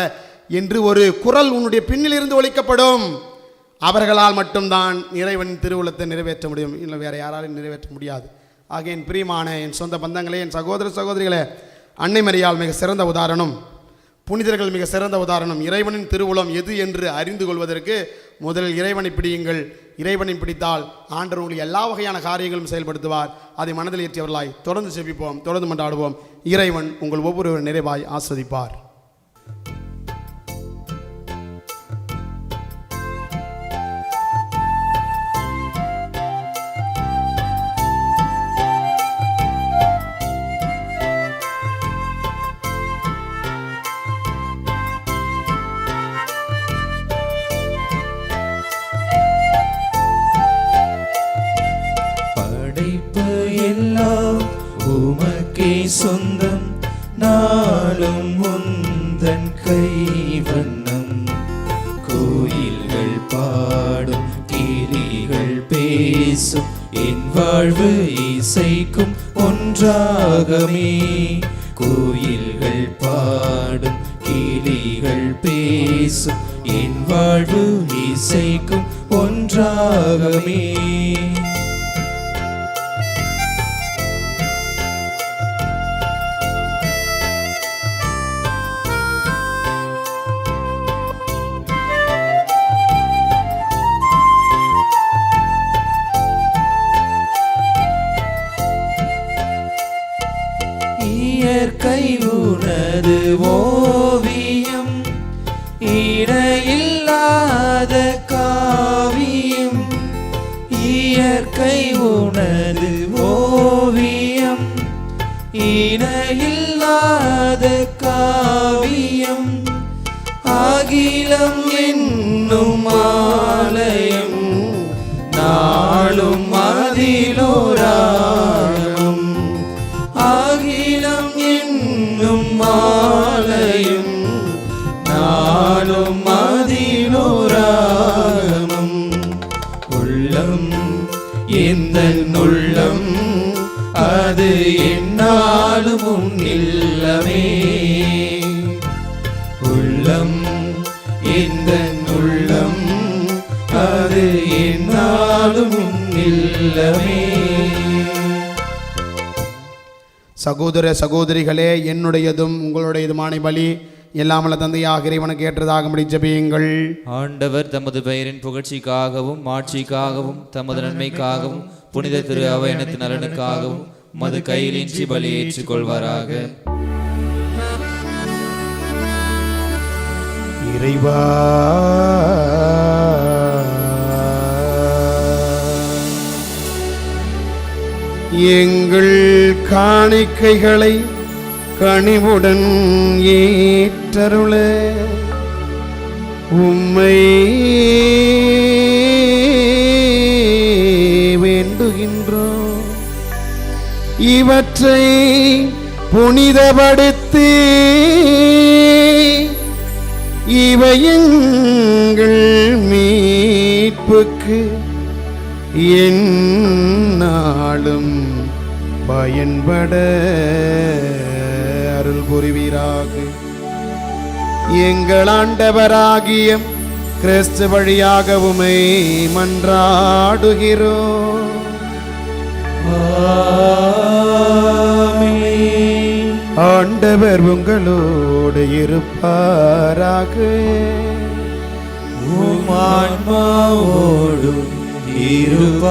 என்று ஒரு குரல் உன்னுடைய பின்னிலிருந்து ஒலிக்கப்படும். அவர்களால் மட்டும்தான் இறைவன் திருவுளத்தை நிறைவேற்ற முடியும், இல்லை வேறு யாராலும் நிறைவேற்ற முடியாது. ஆக என் பிரியமான என் சொந்த பந்தங்களே, என் சகோதர சகோதரிகளே, அன்னை மரியாள் மிக சிறந்த உதாரணம். புனிதர்கள் மிக சிறந்த உதாரணம். இறைவனின் திருவுளம் எது என்று அறிந்து கொள்வதற்கு முதலில் இறைவனை பிடியுங்கள். இறைவனை பிடித்தால் ஆண்டவர் உங்களுக்கு எல்லா வகையான காரியங்களும் செயல்படுத்துவார். அதை மனதில் ஏற்றியவர்களாய் தொடர்ந்து செபிப்போம், தொடர்ந்து மன்றாடுவோம். இறைவன் உங்கள் ஒவ்வொருவரும் நிறைவாய் ஆஸ்வதிப்பார். உமக்கே சொந்தம், நாளும் உந்தன் கைவண்ணம். கோயில்கள் பாடும், கிளிகள் பேசும், என் வாழ்வு இசைக்கும் ஒன்றாகமே. கோயில்கள் பாடும், கிளிகள் பேசும், என் வாழ்வு இசைக்கும் ஒன்றாகமே. இயற்கை உனது ஓவியம், இடையில்லாத காவியம். இயற்கை உனது ஓவியம், இடையில்லாத காவியம். அகிலம் என்னும் ஆலயம், நாளும் அதிலோராகம். அகிலம் என்னும் ஆலயம், நாளும் அதிலோராகமும். உள்ளம் எந்தன் உள்ளம், அது எந்நாளும் உன் இல்லமே. உள்ளம் எந்தன் உள்ளம், அது எந்நாளும் உன் இல்லமே. சகோதர சகோதரிகளே, என்னுடையதும் உங்களுடையதுமான பலி எல்லாமல்ல தந்தையாக இறைவனுக்கு ஏற்றதாகும்படி ஜெபியுங்கள். ஆண்டவர் தமது பெயரின் புகழ்ச்சிக்காகவும் மாட்சிக்காகவும் தமது நன்மைக்காகவும் புனித திரு அவையனத்தின் நலனுக்காகவும் மது கையிலின்றி பலி ஏற்றுக்கொள்வாராக. இறைவா, எங்கள் காணிக்கைகளை கனிவுடன் ஏற்றருள உம்மை வேண்டுகின்றோம். இவற்றை புனிதப்படுத்தி இவை எங்கள் மீட்புக்கு எந்நாளும் பயன்பட அருள் புரிவீராக. எங்கள் ஆண்டவராகிய கிறிஸ்து வழியாக உம்மை மன்றாடுகிறோம். ஆமென். ஆண்டவர் உங்களோடு இருப்பாராக. உம் ஆன்மாவோடும் இருப்பாராக.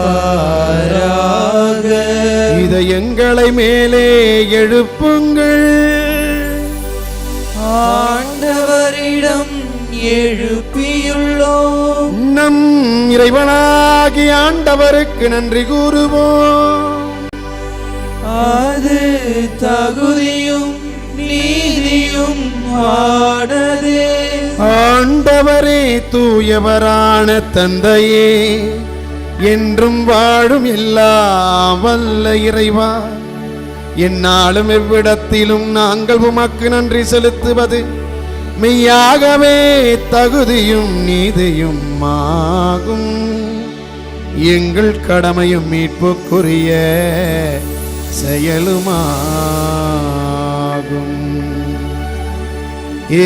இதை எங்களை மேலே எழுப்புங்கள். ஆண்டவரிடம் எழுப்பியுள்ளோம். நம் இறைவனாகிய ஆண்டவருக்கு நன்றி கூறுவோம். அது தகுதியும் நீதியும் ஆனதே. ஆண்டவரே, தூயவரான தந்தையே, என்றும் வாழும் எல்லாம் வல்ல இறைவா, எந்நாளும் எவ்விடத்திலும் நாங்கள் உமக்கு நன்றி செலுத்துவது மெய்யாகவே தகுதியும் நீதியும் ஆகும். எங்கள் கடமையும் மீட்புக்குரிய செயலுமாகும்.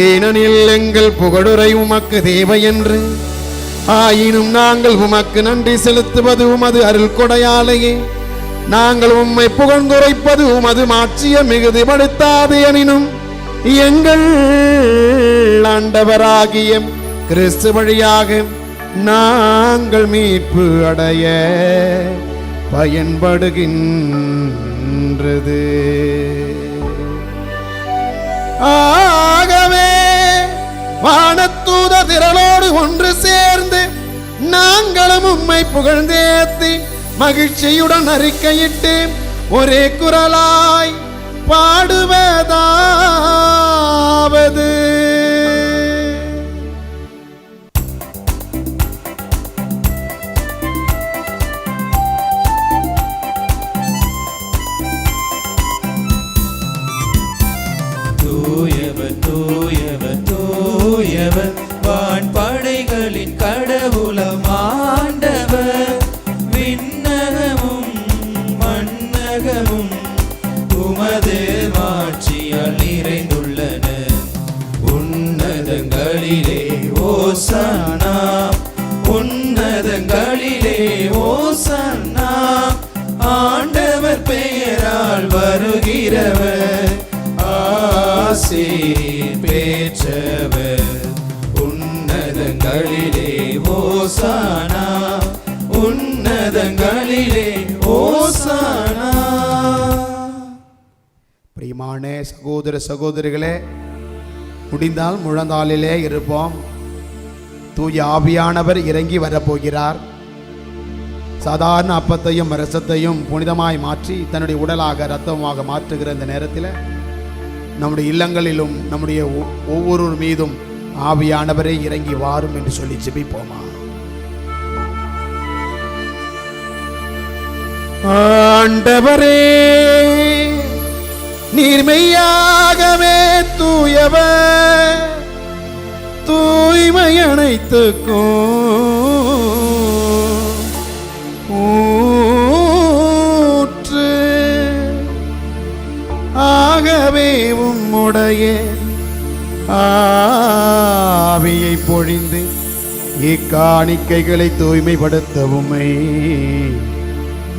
ஏனெனில் எங்கள் புகழுரை உமக்கு தேவை என்று, ஆயினும் நாங்கள் உமக்கு நன்றி செலுத்துவது உமது அருள் கொடையாலேயே. நாங்கள் உம்மை புகழ்ந்துரைப்பது உமது மாட்சிய மிகுதிப்படுத்தாது. எனினும் எங்கள் ஆண்டவராகிய கிறிஸ்து வழியாக நாங்கள் மீட்பு அடைய பயன்படுகின்றது. ஆகவே வானத்தூதர் திரளோடு ஒன்று சேர்ந்து நாங்களும் உம்மை புகழ்ந்தேத்தி மகிழ்ச்சியுடன் அறிக்கையிட்டு ஒரே குரலாய் பாடுவதாவது: தூயவர் தூயவர் தூயவர் வான்படைகளின் கடவுளம் ஆண்டவர். விண்ணகமும் மண்ணகமும் உமது மாட்சியால் நிறைந்துள்ளன. உன்னதங்களிலே ஓசன்னா, உன்னதங்களிலே ஓசன்னா. ஆண்டவர் பெயரால் வருகிறவர் ஆசீர் பெற்றவர். உன்னதங்களிலே ஓசானா, உன்னதங்களிலே ஓசானா. பிரியமான சகோதர சகோதரிகளே, முடிந்தால் முழந்தாளிலே இருப்போம். தூய ஆவியானவர் இறங்கி வரப்போகிறார். சாதாரண அப்பத்தையும் ரசத்தையும் புனிதமாய் மாற்றி தன்னுடைய உடலாக இரத்தமாக மாற்றுகிற இந்த நேரத்தில் நம்முடைய இல்லங்களிலும் நம்முடைய ஒவ்வொரு மீதும் ஆவியானவரே இறங்கி வாரும் என்று சொல்லி ஜெபிப்போமா? ஆண்டவரே, நீர் மெய்யாகவே தூயவர், தூய்மை அனைத்துக்கும் ஊற்று. ஆகவே உம்முடைய ஆவியை பொழிந்து இக்காணிக்கைகளை தூய்மைப்படுத்த உம்மை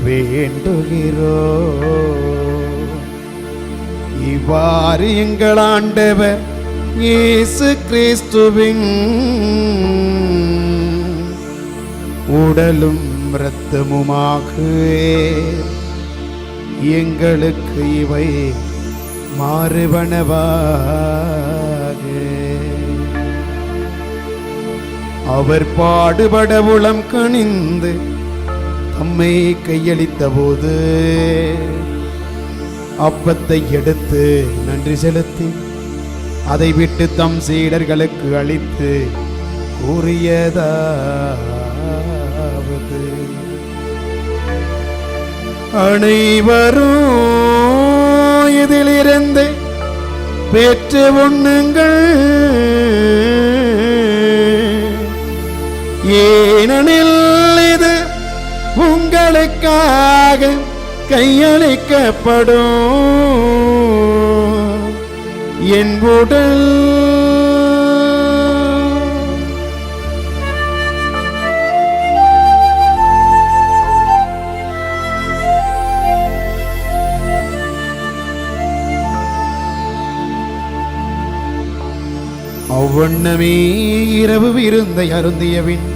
வேண்டுகிறோம். இவ்வாறு எங்கள் ஆண்டவர் இயேசு கிறிஸ்துவின் உடலும் இரத்தமுமாக எங்களுக்கு இவை மாறுவனவாக. அவர் பாடுபட உளம் கனிந்து தம்மை கையளித்த போது அப்பத்தை எடுத்து நன்றி செலுத்தி அதை விட்டு தம் சீடர்களுக்கு அளித்து கூறியதாவது: அனைவரும் இதிலிருந்து பெற்று உண்ணுங்கள், ஏனெனில் இது உங்களுக்காக கையளிக்கப்படும் என் உடல். அவ்வண்ணமே இரவு விருந்தை அருந்தியவின்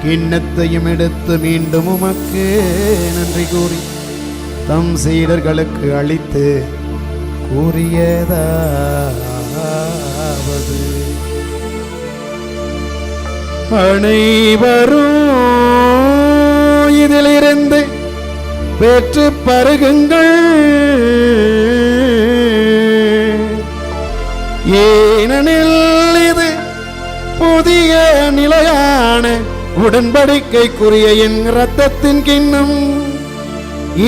கிண்ணத்தையும் எடுத்து மீண்டும் உமக்கு நன்றி கூறி தம் சீடர்களுக்கு அளித்து கூறியதாவது: அனைவரும் இதிலிருந்து பெற்று பருகுங்கள், ஏனெனில் இது புதிய நிலையான உடன்படிக்கைக்குரிய என் இரத்தத்தின் கிண்ணம்.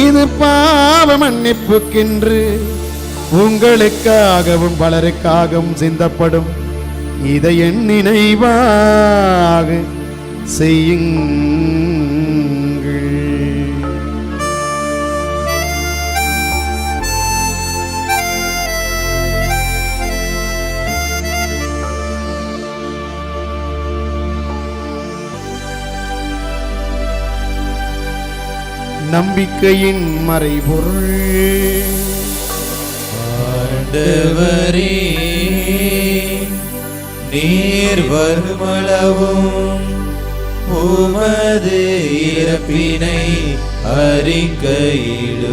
இது பாவ மன்னிப்புக்கென்று உங்களுக்காகவும் பலருக்காகவும் சிந்தப்படும். இதை என் நினைவாக செய்யுங்கள். நம்பிக்கையின் மறைபொருள் ஆண்டவரே, நீர் வருமளவும் உமது இறப்பினை அறிக்கையிடுகின்றோம்,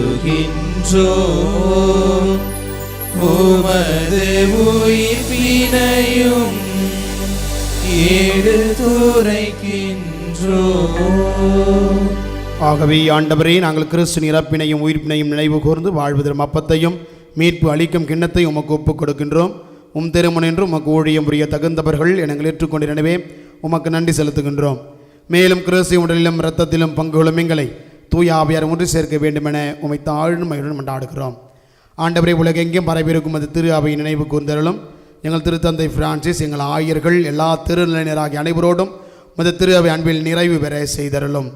உமது உயிர்ப்பினையும் எடுத்துரைக்கின்றோம். ஆகவே ஆண்டவரே, நாங்கள் கிறிஸ்துவின் இறப்பினையும் உயிர்ப்பினையும் நினைவு கூர்ந்து வாழ்வதற்கு அப்பத்தையும் மீட்பு அளிக்கும் கிண்ணத்தை உமக்கு ஒப்புக் கொடுக்கின்றோம். திருமணம் என்று உமக்கு ஊழியம் புரிய தகுந்தவர்கள் எங்களை ஏற்றுக்கொண்டிருந்தவே உமக்கு நன்றி செலுத்துகின்றோம். மேலும் கிறிஸ்து உடலிலும் இரத்தத்திலும் பங்குகளும் எங்களை தூய ஆவியார் ஒன்று சேர்க்க வேண்டுமென உமை தாழ்ந்து மகிழ்வுடன் கொண்டாடுகிறோம். ஆண்டவரே, உலகெங்கும் பரவியிருக்கும் அது திரு அவையை நினைவு கூர்ந்தருளும். எங்கள் திருத்தந்தை பிரான்சிஸ், எங்கள் ஆயர்கள், எல்லா திருநிலையினராகிய அனைவரோடும் மது திரு அவை அன்பில் நிறைவு பெற செய்தருளும்.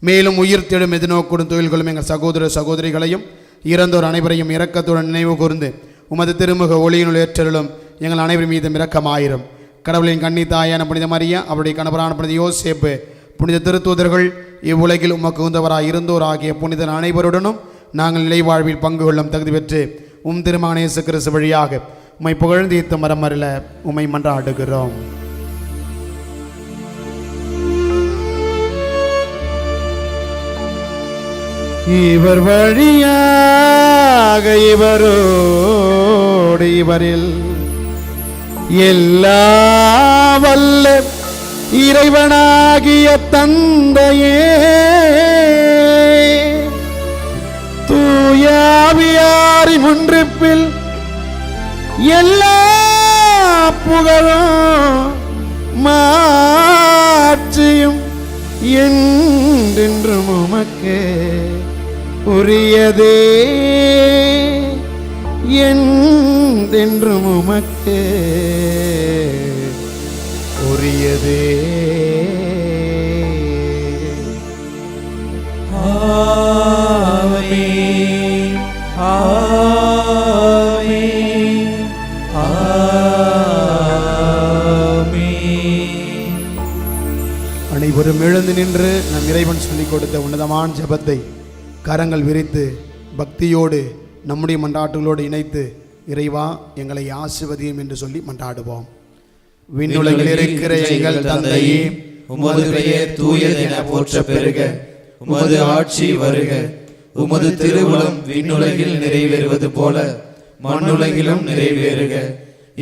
மேலும் உயிர் தேடும் எதிர்நோக்கூடும் தொழில்களும் எங்கள் சகோதர சகோதரிகளையும் இறந்தோர் அனைவரையும் இரக்கத்துடன் நினைவு கூர்ந்து உமது திருமுக ஒளியினுள் ஏற்றலும் எங்கள் அனைவரும் மீதும் இரக்கமாயிரும். கடவுளின் கன்னி தாயான புனித மரியா, அவருடைய கணவரான புனித யோசேப்பு, புனித திருத்தூதர்கள், இவ்வுலகில் உமக்கு உந்தவராய் இருந்தோர் ஆகிய புனிதர் அனைவருடனும் நாங்கள் நிலைவாழ்வில் பங்கு கொள்ளும் தகுதி பெற்று திருமகன் இயேசு கிறிஸ்து வழியாக உம்மை புகழ்ந்து ஈர்த்து மரமருள உம்மை மன்றாடுகிறோம். இவர் வழியாக இவரோடு இவரில் எல்லா வல்ல இறைவனாகிய தந்தையே, தூயாவியாரின் ஒன்றிப்பில் எல்லா புகழும் மாட்சியும் என்றென்றும் உமக்கு உரியதே, என்றென்றும் உமக்கு உரியதே. ஆமென், ஆமென், ஆமென். அனைவரும் எழுந்து நின்று நம் இறைவன் சொல்லிக் கொடுத்த உன்னதமான ஜெபத்தை கரங்கள் விரித்து பக்தியோடு நம்முடைய மன்றாட்டுகளோடு இணைத்து, இறைவா எங்களை ஆசிர்வதியும் என்று சொல்லி மன்றாடுவோம். விண்ணுலகில் இருக்கிற எங்கள் தந்தையே, உமது பெயர் தூயதென போற்ற பெருக, உமது ஆட்சி வருக, உமது திருவுளம் விண்ணுலகில் நிறைவேறுவது போல மண்ணுலகிலும் நிறைவேறுக.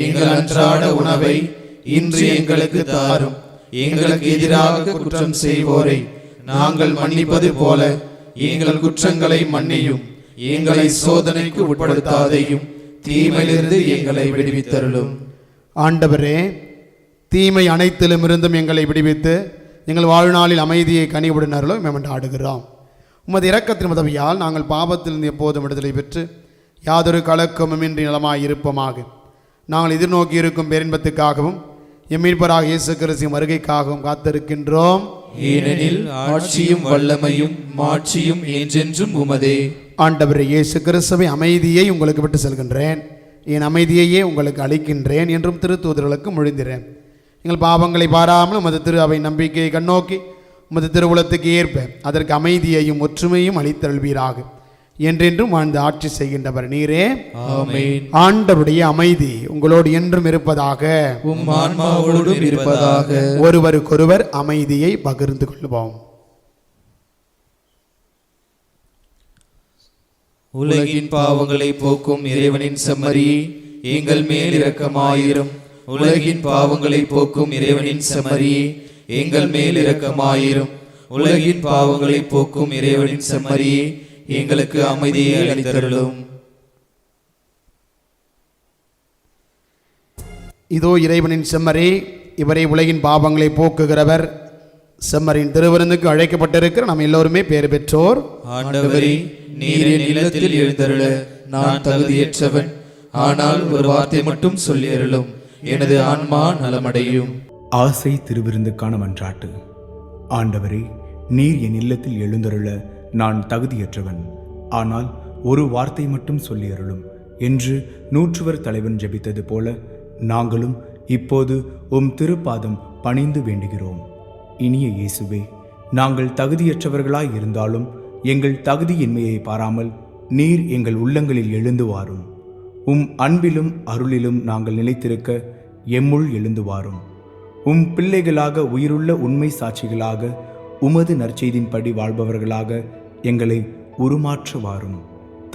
எங்கள் அன்றாட உணவை இன்று எங்களுக்கு தாரும். எங்களுக்கு எதிராக குற்றம் செய்வோரை நாங்கள் மன்னிப்பது போல எங்கள் குற்றங்களை மன்னியும். எங்களை சோதனைக்கு உட்படுத்தாதையும், தீமையிலிருந்து எங்களை விடுவித்தருளும். ஆண்டவரே, தீமை அனைத்திலும் இருந்தும் எங்களை விடுவித்து எங்கள் வாழ்நாளில் அமைதியை கனிவுடன் அருளும் மேம்பட்டாடுகிறோம். உமது இரக்கத்தின் உதவியால் நாங்கள் பாவத்திலிருந்து எப்போதும் விடுதலை பெற்று யாதொரு கலக்கமுமின்றி நலமாய் இருப்போமாக. நாங்கள் எதிர்நோக்கி இருக்கும் பேரின்பத்துக்காகவும் எம்மீட்பராக இயேசு கிறிஸ்துவின் வருகைக்காகவும் காத்திருக்கின்றோம். ஏனெனில் ஆட்சியும் வல்லமையும் மாட்சியும் என்றென்றும் உமதே. ஆண்டவரே இயேசு கிறிஸ்துவை, அமைதியை உங்களுக்கு விட்டு செல்கின்றேன், என் அமைதியையே உங்களுக்கு அளிக்கின்றேன் என்றும் திருத்தூதர்களுக்கு மொழிந்திறேன். எங்கள் பாவங்களை பாராமல் உமது திரு அவை நம்பிக்கையை கண்ணோக்கி உமது திருவுளத்துக்கு ஏற்ப அதற்கு அமைதியையும் ஒற்றுமையும் அளித்தருள்வீராக. என்றென்றும் வாழ்ந்து ஆட்சி செய்கின்றவர் நீரே. ஆமென். ஆண்டவருடைய அமைதி உங்களோடு என்றும் இருப்பதாக, உம் ஆன்மாவோடும் இருப்பதாக. ஒருவருக்கொருவர் அமைதியை பகிர்ந்து கொள்வோம். உலகின் பாவங்களை போக்கும் இறைவனின் செம்மறியே, எங்கள் மேல் இரக்கமாயிரும். உலகின் பாவங்களை போக்கும் இறைவனின் செம்மறியே, எங்கள் மேல் இரக்கமாயிரும். உலகின் பாவங்களை போக்கும் இறைவனின் செம்மறியே, எங்களுக்கு அமைதியை அளித்தருளும். இதோ இறைவனின் செம்மறி, இவரை உலகின் பாவங்களை போக்குகிறவர். செம்மறியின் திருவிருந்துக்கு அழைக்கப்பட்டிருக்கிற நாம் எல்லோருமே பேறு பெற்றோர். ஆண்டவரே, நீர் என் இல்லத்தில் எழுந்தருள நான் தகுதியற்றவன். ஆனால் ஒரு வார்த்தை மட்டும் சொல்லி அருளும், எனது ஆன்மா நலமடையும். ஆசை திருவிருந்துக்கான மன்றாட்டு. ஆண்டவரே, நீர் என் இல்லத்தில் எழுந்தருள நான் தகுதியற்றவன். ஆனால் ஒரு வார்த்தை மட்டும் சொல்லி அருளும் என்று நூற்றுவர் தலைவன் ஜெபித்தது போல நாங்களும் இப்போது உம் திருப்பாதம் பணிந்து வேண்டுகிறோம். இனிய இயேசுவே, நாங்கள் தகுதியற்றவர்களாய் இருந்தாலும் எங்கள் தகுதியின்மையை பாராமல் நீர் எங்கள் உள்ளங்களில் எழுந்து வாரும். அன்பிலும் அருளிலும் நாங்கள் நிலைத்திருக்க எம்முள் எழுந்து வாரும். பிள்ளைகளாக உயிருள்ள உண்மை சாட்சிகளாக உமது நற்செய்தின்படி வாழ்பவர்களாக எங்களை உருமாற்ற வாரும்.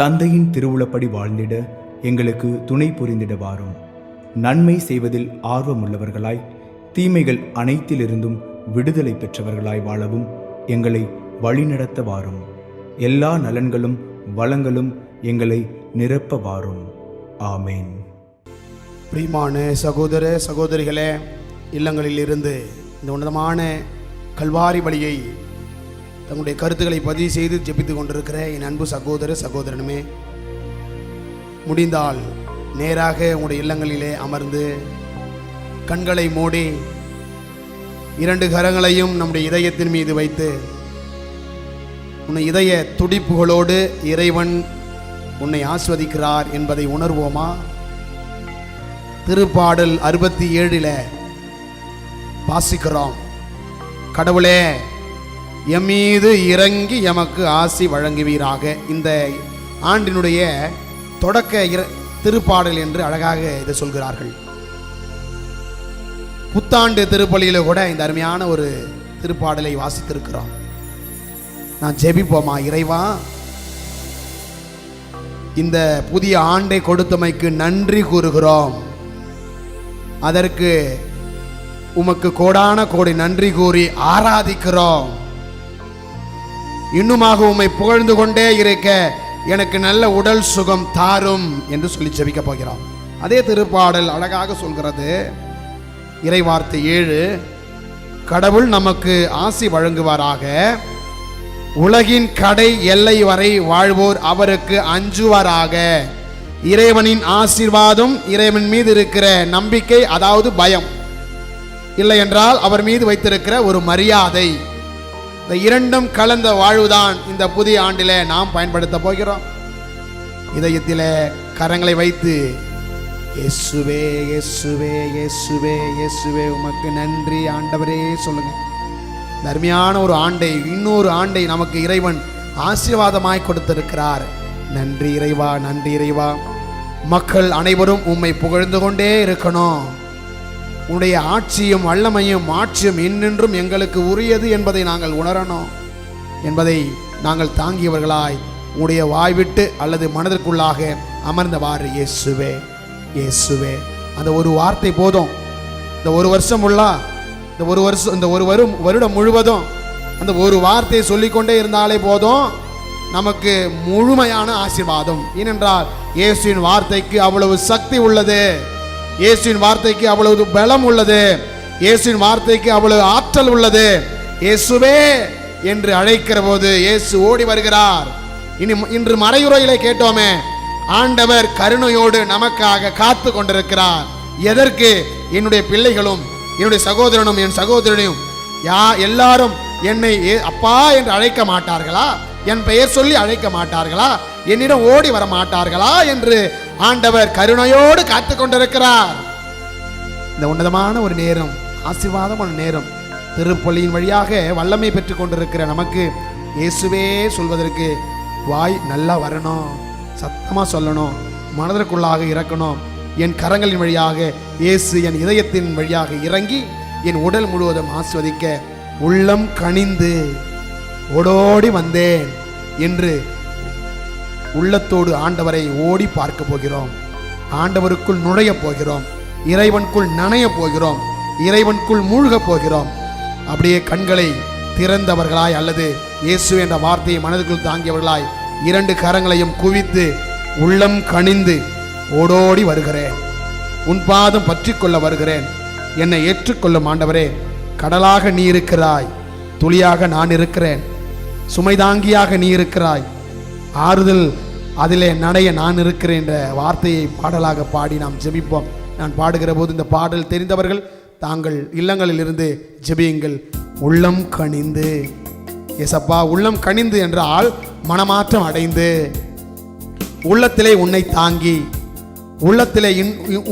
தந்தையின் திருவுளப்படி வாழ்ந்திட எங்களுக்கு துணை புரிந்திட வாரும். நன்மை செய்வதில் ஆர்வமுள்ளவர்களாய் தீமைகள் அனைத்திலிருந்தும் விடுதலை பெற்றவர்களாய் வாழவும் எங்களை வழிநடத்த வாரும். எல்லா நலன்களும் வளங்களும் எங்களை நிரப்ப வாரும். ஆமேன். பிரியமான சகோதர சகோதரிகளே, இல்லங்களில் இருந்து இந்த உன்னதமான கல்வாரி பலியை தங்களுடைய கருத்துக்களை பதிவு செய்து ஜெபித்து கொண்டிருக்கிற என் அன்பு சகோதர சகோதரனுமே, முடிந்தால் நேராக உங்களுடைய இல்லங்களிலே அமர்ந்து கண்களை மூடி 2 கரங்களையும் நம்முடைய இதயத்தின் மீது வைத்து உன்னை இதய துடிப்புகளோடு இறைவன் உன்னை ஆஸ்வதிக்கிறார் என்பதை உணர்வோமா? திருப்பாடல் 67 வாசிக்கிறோம். கடவுளே, எம் மீது இறங்கி எமக்கு ஆசி வழங்குவீராக. இந்த ஆண்டினுடைய தொடக்க திருப்பாடல் என்று அழகாக இதை சொல்கிறார்கள். புத்தாண்டு திருப்பலியில கூட இந்த அருமையான ஒரு திருப்பாடலை வாசித்திருக்கிறோம். நான் ஜெபிப்போமா? இறைவா, இந்த புதிய ஆண்டை கொடுத்தமைக்கு நன்றி கூறுகிறோம். அதற்கு உமக்கு கோடான கோடி நன்றி கூறி ஆராதிக்கிறோம். இன்னுமாக உம்மை புகழ்ந்து கொண்டே இருக்க எனக்கு நல்ல உடல் சுகம் தாரும் என்று சொல்லி ஜெபிக்க போகிறோம். அதே திருப்பாடல் அழகாக சொல்கிறது. இறைவார்த்தை 7, கடவுள் நமக்கு ஆசி வழங்குவாராக. உலகின் கடை எல்லை வரை வாழ்வோர் அவருக்கு அஞ்சுவாராக. இறைவனின் ஆசீர்வாதம், இறைவன் மீது இருக்கிற நம்பிக்கை, அதாவது பயம், இல்லை என்றால் அவர் மீது வைத்திருக்கிற ஒரு மரியாதை, இந்த இரண்டும் கலந்த வாழ்வுதான் இந்த புதிய ஆண்டிலே நாம் பயன்படுத்த போகிறோம். இதயத்திலே கரங்களை வைத்து இயேசுவே இயேசுவே இயேசுவே இயேசுவே உமக்கு நன்றி ஆண்டவரே சொல்லுங்க. அருமையான ஒரு ஆண்டை, இன்னொரு ஆண்டை நமக்கு இறைவன் ஆசீர்வாதமாய் கொடுத்திருக்கிறார். நன்றி இறைவா, நன்றி இறைவா. மக்கள் அனைவரும் உம்மை புகழ்ந்து கொண்டே இருக்கணும். உன்னுடைய ஆட்சியும் வல்லமையும் மாட்சியும் இன்னென்றும் எங்களுக்கு உரியது என்பதை நாங்கள் உணரணும் என்பதை நாங்கள் தாங்கியவர்களாய் உன்னுடைய வாய்விட்டு அல்லது மனதிற்குள்ளாக அமர்ந்தவாறு இயேசுவே இயேசுவே. அந்த ஒரு வார்த்தை போதும். இந்த ஒரு வருஷம் இந்த ஒரு வருடம் முழுவதும் அந்த ஒரு வார்த்தையை சொல்லிக்கொண்டே இருந்தாலே போதும், நமக்கு முழுமையான ஆசீர்வாதம். ஏனென்றால் இயேசுவின் வார்த்தைக்கு அவ்வளவு சக்தி உள்ளது, இயேசுவின் வார்த்தைக்கு அவ்வளவு பலம் உள்ளது, இயேசுவின் வார்த்தைக்கு அவ்வளவு ஆற்றல் உள்ளது. இயேசுவே என்று அழைக்கிற போது இயேசு ஓடி வருகிறார். இன்று மறையுறையிலே கேட்டோமே, ஆண்டவர் கருணையோடு நமக்காக காத்து கொண்டிருக்கிறார். எதற்கு? என்னுடைய பிள்ளைகளும் என்னுடைய சகோதரனும் என் சகோதரனையும் எல்லாரும் என்னை அப்பா என்று அழைக்க மாட்டார்களா? என் பெயர் சொல்லி அழைக்க மாட்டார்களா? என்னிடம் ஓடி வர மாட்டார்களா என்று ஆண்டவர் கருணையோடு காத்து கொண்டிருக்கிறார். இந்த உன்னதமான ஒரு நேரம், ஆசீர்வாதமான நேரம், திருப்பலியின் வழியாக வல்லமை பெற்றுக் கொண்டிருக்கிற நமக்கு இயேசுவே சொல்வதற்கு வாய் நல்லா வரணும், சத்தமா சொல்லணும், மனதிற்குள்ளாக இறக்கணும். என் கரங்களின் வழியாக இயேசு என் இதயத்தின் வழியாக இறங்கி என் உடல் முழுவதும் ஆஸ்வதிக்க உள்ளம் கனிந்து ஓடோடி வந்தேன் என்று உள்ளத்தோடு ஆண்டவரை ஓடி பார்க்க போகிறோம். ஆண்டவருக்குள் நுழைய போகிறோம், இறைவனுக்குள் நனைய போகிறோம், இறைவனுக்குள் மூழ்க போகிறோம். அப்படியே கண்களை திறந்தவர்களாய் அல்லது இயேசு என்ற வார்த்தையை மனதுக்குள் தாங்கியவர்களாய் 2 கரங்களையும் குவித்து உள்ளம் கனிந்து ஓடோடி வருகிறேன், உன் பாதம் பற்றி கொள்ள வருகிறேன், என்னை ஏற்றுக்கொள்ளும் ஆண்டவரே. கடலாக நீ இருக்கிறாய், துளியாக நான் இருக்கிறேன், சுமைதாங்கியாக நீ இருக்கிறாய், ஆறுதல் அதிலே நடைய நான் இருக்கிறேன் என்ற வார்த்தையை பாடலாக பாடி நாம் ஜெபிப்போம். நான் பாடுகிற போது இந்த பாடல் தெரிந்தவர்கள் தாங்கள் இல்லங்களில் இருந்து ஜெபியுங்கள். உள்ளம் கனிந்து, ஏசப்பா, உள்ளம் கனிந்து என்றால் மனமாற்றம் அடைந்து, உள்ளத்திலே உன்னை தாங்கி, உள்ளத்திலே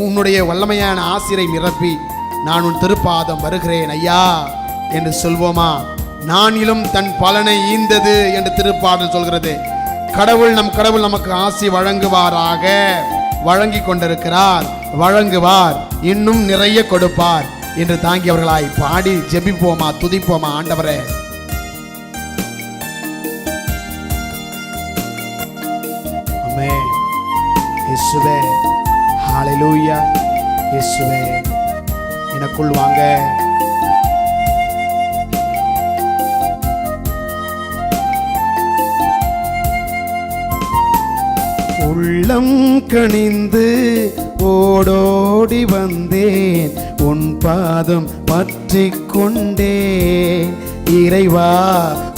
உன்னுடைய வல்லமையான ஆசிரை நிரப்பி நான் உன் திருப்பாதம் வருகிறேன் ஐயா என்று சொல்வோமா? நானிலும் தன் பலனை ஈந்தது என்று திருப்பாடல் சொல்கிறது. கடவுள் நமக்கு ஆசி வழங்குவாராக. வழங்கி கொண்டிருக்கிறார், வழங்குவார், இன்னும் நிறைய கொடுப்பார் என்று தாங்கியவர்களாய் பாடி ஜெபிப்போமா, துதிப்போமா. ஆண்டவரே, ஆமென். இயேசுவே, ஹalleluya. இயேசுவே, எனக்குள் வாங்க. உள்ளம் கனிந்து ஓடோடி வந்தேன், உன் பாதம் பற்றி கொண்டேன். இறைவா,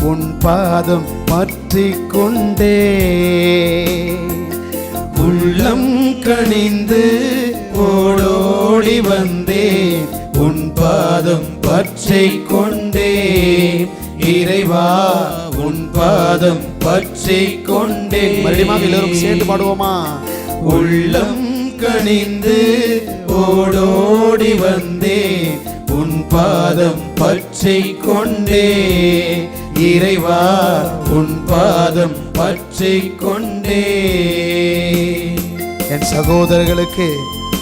உன் பாதம் பற்றி கொண்டேன். உள்ளம் கனிந்து ஓடோடி வந்தேன், உன் பாதம் பற்றி கொண்டேன். இறைவா, உன் பாதம் பற்றி கொண்டேன். மறுபடியும் எல்லாரும் சேர்ந்து பாடுவோமா. உள்ளம் கனிந்து ஓடோடி வந்தேன், உன் பாதம் பற்றி கொண்டேன். இறைவா, உன் பாதம் பற்றி கொண்டேன். என் சகோதரர்களுக்கு,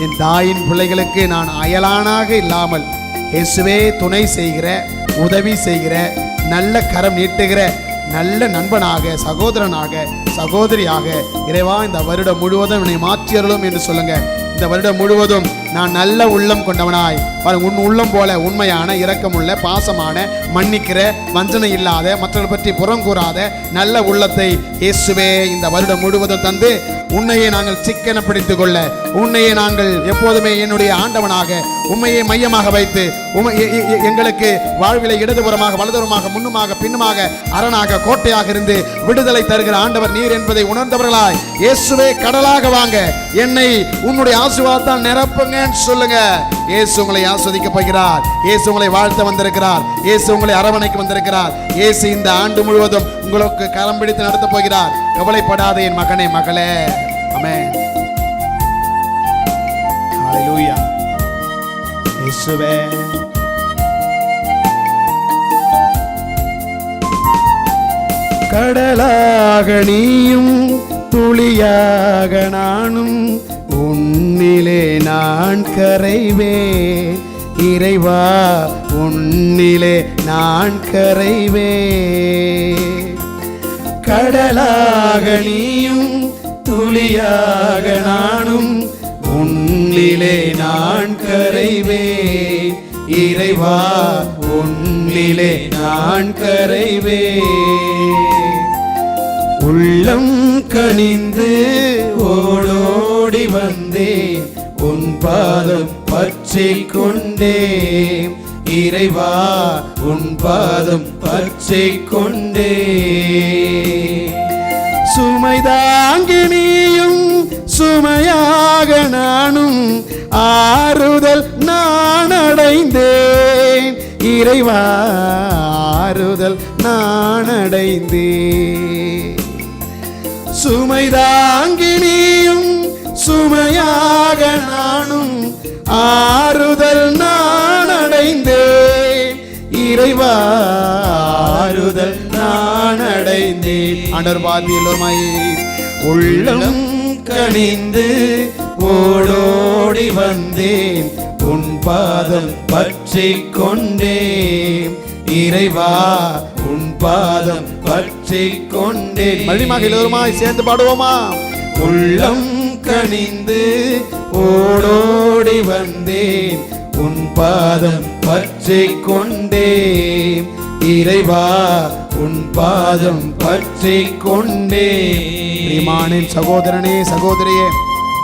என் தாயின் பிள்ளைகளுக்கு நான் அயலானாக இல்லாமல் இயேசுவே துணை செய்கிற, உதவி செய்கிற, நல்ல கரம் நீட்டுகிற நல்ல நண்பனாக, சகோதரனாக, சகோதரியாக இறைவா இந்த வருடம் முழுவதும் என்னை மாற்றியருளும் என்று சொல்லுங்க. இந்த வருடம் முழுவதும் நான் நல்ல உள்ளம் கொண்டவனாய், உன் உள்ளம் போல உண்மையான, இரக்கமுள்ள, பாசமான, மன்னிக்கிற, வஞ்சனை இல்லாத, மற்றவர்கள் பற்றி புறம் கூறாத நல்ல உள்ளத்தை இயேசுவே இந்த வருடம் முழுவதும் தந்து உன்னையே நாங்கள் சிக்கன பிடித்துக் கொள்ள, உன்னையே நாங்கள் எப்போதுமே என்னுடைய ஆண்டவனாக, உண்மையை மையமாக வைத்து எங்களுக்கு வாழ்விலை இடதுபுறமாக, வலதுபுறமாக, முன்னுமாக, பின்னுமாக, அரணாக, கோட்டையாக இருந்து விடுதலை தருகிற ஆண்டவர் நீர் என்பதை உணர்ந்தவர்களாய் இயேசுவே கடலாக வாங்க, என்னை உன்னுடைய ஆசீர்வாதத்தால் நிரப்புங்க சொல்லுங்க. இயேசு உங்களை ஆஸ்வதிக்க போகிறார். இயேசு உங்களை வாழ்த்த வந்திருக்கிறார். இயேசு உங்களை அரவணைக்கு வந்திருக்கிறார். இயேசு இந்த ஆண்டு முழுவதும் உங்களுக்கு கரம் பிடித்து நடத்த போகிறார். கவலைப்படாதே என் மகனே, மகளே. ஆமென். ஹalleluya. இயேசுவே, கடலாக நீயும் துளியாக நானும், உன்னிலே நான் கரைவேன். இறைவா, உன்னிலே நான் கரைவேன். கடலாக நீயும் துளியாக நானும், உன்னிலே நான் கரைவேன். இறைவா, உன்னிலே நான் கரைவேன். உள்ளம் கனிந்து ஓடோடி வந்தேன், உன் பாதம் பற்றி கொண்டேன். இறைவா, உன் பாதம் பற்றி கொண்டேன். சுமைதாங்கி நீயும் சுமையாக நானும், ஆறுதல் நான் அடைந்தேன். இறைவா, ஆறுதல் நான் அடைந்தேன். சுமைதாங்கி நீயும் சுமையாக நானும், ஆறுதல் நான் அடைந்தேன். இறைவா, ஆறுதல் நான் அடைந்தேன். ஆண்டவர் பாதியிலுமாய் உள்ளம் கனிந்து ஓடோடி வந்தேன், உன் பாதம் பற்றி கொண்டேன். இறைவா, உன் பாதம் பற்றி கொண்டேன். மறுபடியும் எல்லோருமாய் சேர்ந்து பாடுவோமா. உள்ளம் கனிந்து ஓடோடி வந்தேன், உன் பாதம் பற்றி கொண்டேன். இறைவா, உன் பாதம் பற்றி கொண்டேன். சகோதரனே, சகோதரியே,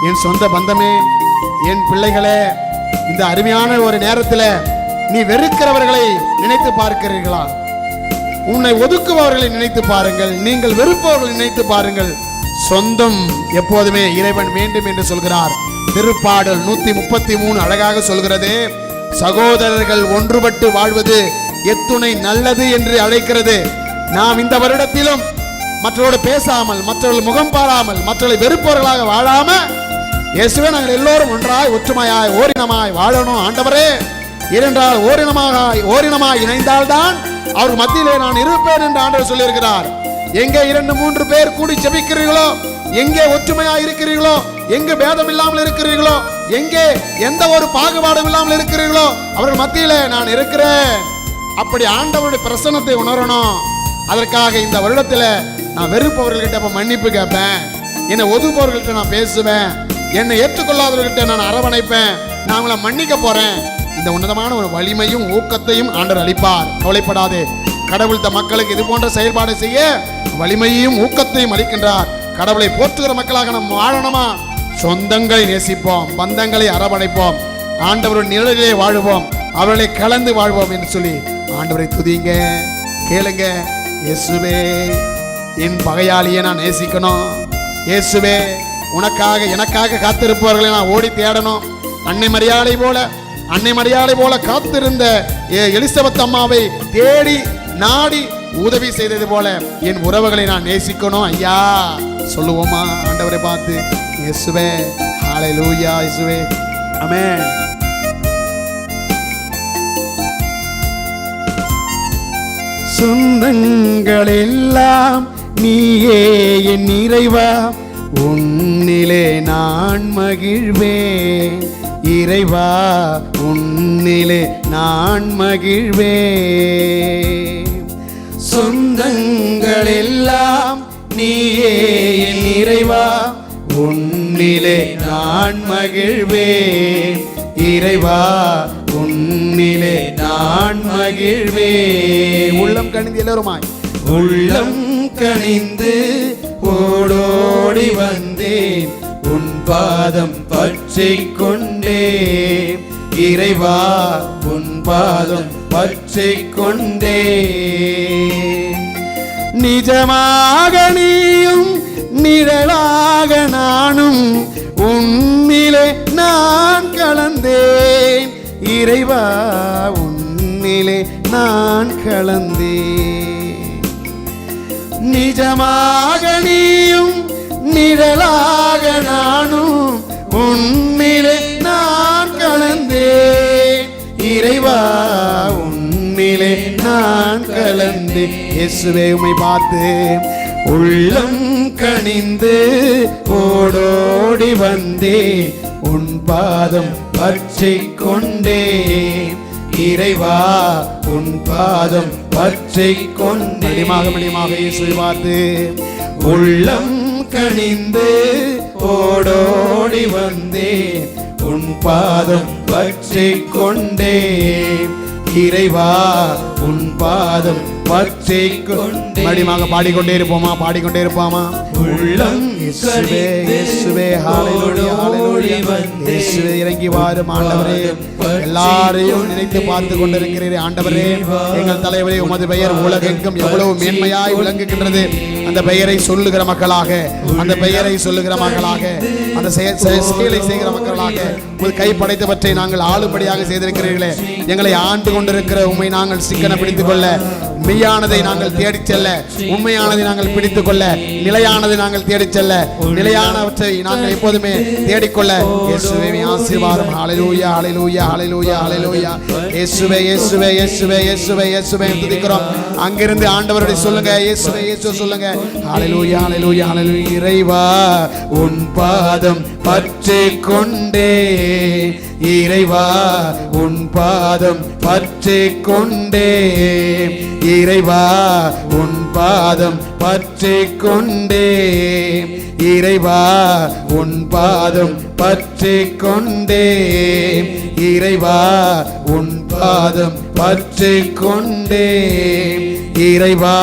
என் சொந்த பந்தமே, என் பிள்ளைகளே, இந்த அருமையான ஒரு நேரத்தில் நீ வெறுக்கிறவர்களை நினைத்து பார்க்கிறீர்களா? உன்னை ஒதுக்குபவர்களை நினைத்து பாருங்கள். நீங்கள் வெறுப்பவர்களை நினைத்து பாருங்கள். சொந்தம் எப்போதுமே இறைவன் வேண்டும் என்று சொல்கிறார். திருப்பாடல் 133 அழகாக சொல்கிறது. சகோதரர்கள் ஒன்றுபட்டு வாழ்வது எத்துணை நல்லது என்று அழைக்கிறது. நாம் இந்த வருடத்திலும் மற்றவரோடு பேசாமல், மற்றவர்கள் முகம் பாராமல், மற்றவர்களை வெறுப்பவர்களாக வாழாம, இயேசுவே நாங்கள் எல்லோரும் ஒன்றாய், ஒற்றுமையாய், ஓரினமாய் வாழணும் ஆண்டவரே. ஏனென்றால் ஓரினமாய் இணைந்தால்தான் அவர் மத்தியிலே நான் இருப்பேன் என்று ஆண்டவர் சொல்லியிருக்கிறார். எங்கே 2-3 பேர் கூடி ஜெபிக்கிறீர்களோ, எங்கே ஒற்றுமையா இருக்கிறீர்களோ, எங்கே பேதம் இல்லாமல் இருக்கிறீர்களோ, எங்கே எந்த ஒரு பாகுபாடும் இல்லாமல் இருக்கிறீர்களோ அவர்கள் மத்தியிலே நான் இருக்கிறேன். அப்படி ஆண்டவருடைய பிரசன்னத்தை உணரணும். அதற்காக இந்த வருடத்தில் நான் வெறுப்பவர்கள்கிட்ட மன்னிப்பு கேட்பேன், என்னை ஒதுப்பவர்கள்ட்ட நான் பேசுவேன், என்னை ஏற்றுக்கொள்ளாதவர்கள்ட்ட நான் அரவணைப்பேன், நான் அவங்களை மன்னிக்க போறேன். இந்த உன்னதமான ஒரு வலிமையும் ஊக்கத்தையும் ஆண்டவர் அளிப்பார். கவலைப்படாதே. கடவுள் த மக்களுக்கு இது போன்ற செயல்பாடு செய்ய வலிமையையும் ஊக்கத்தையும் அளிக்கின்றார். கடவுளை போற்றுகிற மக்களாக நாம் வாழணுமா? சொந்தங்களை நேசிப்போம், பந்தங்களை அரவணைப்போம், ஆண்டவருடைய நிழலிலே வாழுவோம், அவர்களை கலந்து வாழ்வோம் என்று சொல்லி ஆண்டவரை துதிங்க, கேளுங்க. இயேசுவே, என் பகையாளியை நான் நேசிக்கணும். இயேசுவே, உனக்காக எனக்காக காத்திருப்பவர்களை நான் ஓடி தேடணும். அன்னை மரியாதை போல காத்திருந்த எலிசபெத் அம்மாவை தேடி நாடி உதவி செய்தது போல என் உறவுகளை நான் நேசிக்கணும் ஐயா. சொல்லுவோமா ஆண்டவரை பார்த்து? இயேசுவே, ஹல்லேலூயா. இயேசுவே, ஆமென். சொந்தங்கள் எல்லாம் நீயே என் இறைவா, உன்னிலே நான் மகிழ்வேன். இறைவா, உன்னிலே நான் மகிழ்வேன். சொந்தங்கள் எல்லாம் நீயே என் இறைவா, உன்னிலே நான் மகிழ்வேன். இறைவா, உன்னிலே நான் மகிழ்வேன். உள்ளம் கனிந்து எல்லாருமாய் உள்ளம் கனிந்து ஓடோடி வந்தேன், உன் பாதம் பற்றிக் கொண்டேன். இறைவா, உன் பாதம் பற்றிக் கொண்டேன். நிஜமாக நீயும் நிழலாக நானும் உன்னிலே நான் கலந்தேன். இறைவா, உன்னிலே நான் கலந்தேன். நிஜமாக நீயும் நிழலாக நானும் உன்னிலே நான் கலந்தேன். இறைவா, உன்னிலே நான் கலந்தேன். இயேசுவே, உம்மை பார்த்து உள்ளம் கனிந்து ஓடோடி வந்தேன், உன் பாதம் பற்றிக் கொண்டேன். இறைவா, உன் பாதம் பற்றிக் கொண்டேன். மணிமாக இயேசுவை பார்த்து உள்ளம் கனிந்து ஓடோடி வந்தேன், உன் பாதம் பற்றிக் கொண்டேன். இறைவா, உன் பாதம் பற்றிக் கொண்டேன். மடிமாக பாடிக்கொண்டே இருப்போமா? உள்ளம் இயேசுவே, இயேசுவே, ஹல்லேலூயா, ஹல்லேலூயா. இயேசுவே, இறங்கி வாரும் ஆண்டவரே. எல்லாரையும் நினைத்து பார்த்து கொண்டிருக்கிறீரே ஆண்டவரே. எங்கள் தலைவரே, உமது பெயர் உலகெங்கும் எவ்வளவு மேன்மையாய் விளங்குகின்றது. அந்த பெயரை சொல்லுகிற மக்களாக, அந்த பெயரை சொல்லுகிற மக்களாக, அந்த செயலை செய்கிற மக்களாக உமது கை படைத்தவற்றை நாங்கள் ஆளும்படியாக செய்திருக்கிறீர்களே. எங்களை ஆண்டு கொண்டிருக்கிற உண்மை நாங்கள் சிக்கன பிடித்துக் கொள்ள, மெய்யானதை நாங்கள் தேடிச் செல்ல, உண்மையானதை நாங்கள் பிடித்துக் கொள்ள, நிலையானதை நாங்கள் தேடிச் செல்ல, நிலையானவற்றை நாங்கள் எப்போதுமே தேடிக்கொள்ள இயேசுவே ஆசீர்வாதம். ஹல்லேலூயா, ஹல்லேலூயா, ஹல்லேலூயா, ஹல்லேலூயா. இயேசுவே, இயேசுவே, இயேசுவே, இயேசுவே, இயேசுவே துதிக்கிறோம். அங்கிருந்து ஆண்டவருடைய சொல்லுங்க, இயேசுவே, இயேசுவே சொல்லுங்க. ஹல்லேலூயா, ஹல்லேலூயா, ஹல்லேலூயா. இறைவா, உன் பாதம் பற்றிக் கொண்டேன். இறைவா, உன் பாதம் பற்றிக் கொண்டேன். இறைவா, உன் பாதம் பற்றிக் கொண்டேன். இறைவா, உன் பாதம் பற்றிக் கொண்டேன். இறைவா, உன் பாதம் பற்றிக் கொண்டேன். இறைவா,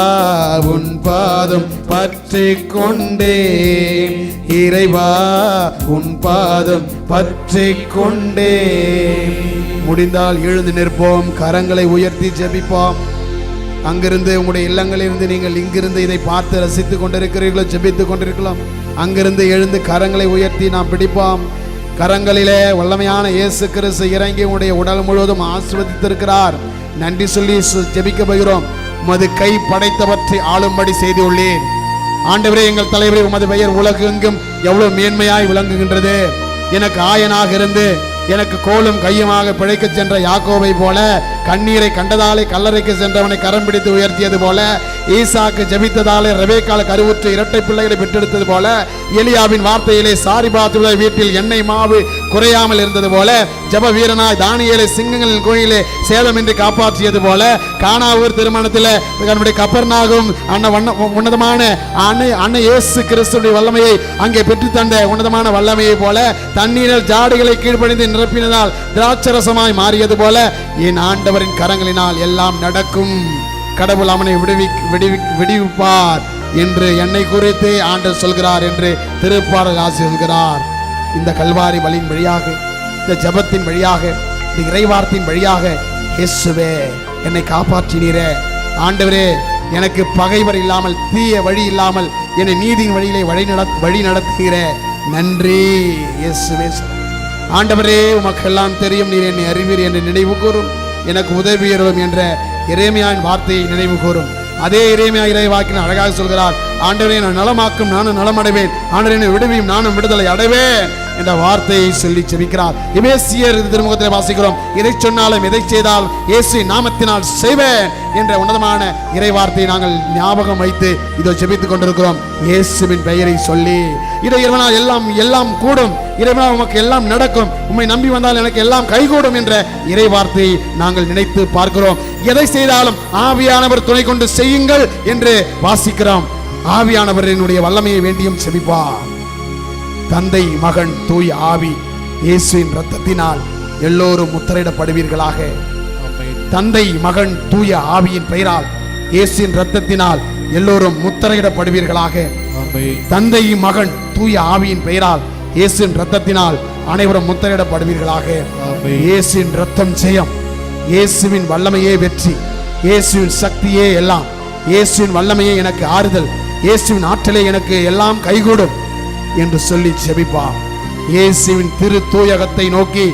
உன் பாதம் பற்றிக் கொண்டேன். இறைவா, உன் பாதம் பற்றிக் கொண்டேன். முடிந்தால் எழுந்து நிற்போம், கரங்களை உயர்த்தி ஜெபிப்போம். அங்கிருந்து உங்களுடைய இல்லங்களிலிருந்து நீங்கள் இங்கிருந்து இதை பார்த்து ரசித்துக் கொண்டிருக்கிறீர்களோ, ஜெபித்துக் கொண்டிருக்கலாம். அங்கிருந்து எழுந்து கரங்களை உயர்த்தி நாம் பிடிப்போம். கரங்களிலே வல்லமையான இயேசு கிறிஸ்து இறங்கி உங்களுடைய உடல் முழுவதும் ஆசீர்வதித்திருக்கிறார். நன்றி சொல்லி ஜெபிக்க போகிறோம். உமது கை படைத்தவற்றை ஆளும்படி செய்துள்ளேன். ஆண்டவரே, எங்கள் தலைவரே, உமது பெயர் உலகெங்கும் எவ்வளவு மேன்மையாய் விளங்குகின்றது. எனக்கு ஆயனாக இருந்து எனக்கு கோலும் கையுமாக பிழைக்கச் சென்ற யாக்கோபை போல, கண்ணீரை கண்டதாலே கல்லறைக்கு சென்றவனை கரம் பிடித்து உயர்த்தியது போல, ஈசாக்கு ஜெபித்ததாலே ரெபேக்காள் கருவுற்று இரட்டை பிள்ளைகளை பெற்றெடுத்தது போல, எலியாவின் வார்த்தையிலே சாரிபாத்துடைய வீட்டில் எண்ணெய் மாவு குறையாமல் இருந்தது போல, ஜெப வீரனாய் தானியேலை சிங்கங்களின் கோயிலே சேதமின்றி காப்பாற்றியது போல, கானாவூர் திருமணத்தில் நம்முடைய கப்பர்நாகும் உன்னதமான அன்னை இயேசு கிறிஸ்துவின் வல்லமையை அங்கே பெற்றுத்தந்த உன்னதமான வல்லமையை போல, தண்ணீரில் ஜாடுகளை கீழ்ப்படிந்து நிரப்பினதால் திராட்சரசமாய் மாறியது போல, என் ஆண்டவரின் கரங்களினால் எல்லாம் நடக்கும், கடவுள் அவனை விடுவிப்பார் என்று என்னை குறித்து ஆண்டவர் சொல்கிறார் என்று திருப்பாடல் ஆசி சொல்கிறார். இந்த கல்வாரி பலியின் வழியாக, இந்த ஜெபத்தின் வழியாக, இந்த இறைவார்த்தையின் வழியாக, இயேசுவே என்னை காப்பாற்றினீரே, ஆண்டவரே எனக்கு பகைவர் இல்லாமல், தீய வழி இல்லாமல் என்னை நீதியின் வழியிலே வழி நடத்துகிறே, நன்றி இயேசுவே. ஆண்டவரே உமக்கெல்லாம் தெரியும், நீர் என்னை அறிவீர் என்று நினைவு கூறும், எனக்கு உதவியரும் என்ற எரேமியாவின் வார்த்தையை நினைவு கூறும். அதே எரேமியா இறைவாக்கினர் அழகாக சொல்கிறார், ஆண்டவரே நான் நலமாக்கும் நானும் நலமடைவேன், ஆண்டவரே என்னை விடுவியும் நானும் விடுதலை அடைவேன் என்ற வார்த்தையை சொல்லி செபிக்கிறார். எபேசியர் திருமுகத்தில் வாசிக்கிறோம், எதை சொன்னாலும் எதை செய்தாலும் இயேசு நாமத்தினால் செய்வேன் என்ற உன்னதமான இறை வார்த்தையை நாங்கள் ஞாபகம் வைத்து இதோ செபித்துக் கொண்டிருக்கிறோம். இயேசுவின் பெயரை சொல்லி, இதை இறைவனால் எல்லாம் கூடும், இறைவனால் உமக்கு எல்லாம் நடக்கும், உம்மை நம்பி வந்தால் எனக்கு எல்லாம் கைகூடும் என்ற இறை வார்த்தையை நாங்கள் நினைத்து பார்க்கிறோம். எதை செய்தாலும் ஆவியானவர் துணை கொண்டு செய்யுங்கள் என்று வாசிக்கிறோம். ஆவியானவரினுடைய வல்லமையை வேண்டியும் செபிப்பார். தந்தை மகன் தூய் ஆவி இயேசுவின் இரத்தத்தினால் எல்லோரும் முத்திரையிடப்படுவீர்களாக. தந்தை மகன் தூய ஆவியின் பெயரால் இயேசுவின் இரத்தத்தினால் எல்லோரும் முத்திரையிடப்படுவீர்களாக. தந்தை மகன் தூய ஆவியின் பெயரால் இயேசுவின் இரத்தத்தினால் அனைவரும் முத்திரையிடப்படுவீர்களாக. இயேசுவின் இரத்தம் ஜெயம், இயேசுவின் வல்லமையே வெற்றி, இயேசுவின் சக்தியே எல்லாம், இயேசுவின் வல்லமையே எனக்கு ஆறுதல், இயேசுவின் ஆற்றலே எனக்கு எல்லாம் கைகூடும் என்று சொல்லி செபிப்பார். இயேசுவின் திரு தூயகத்தை நோக்கி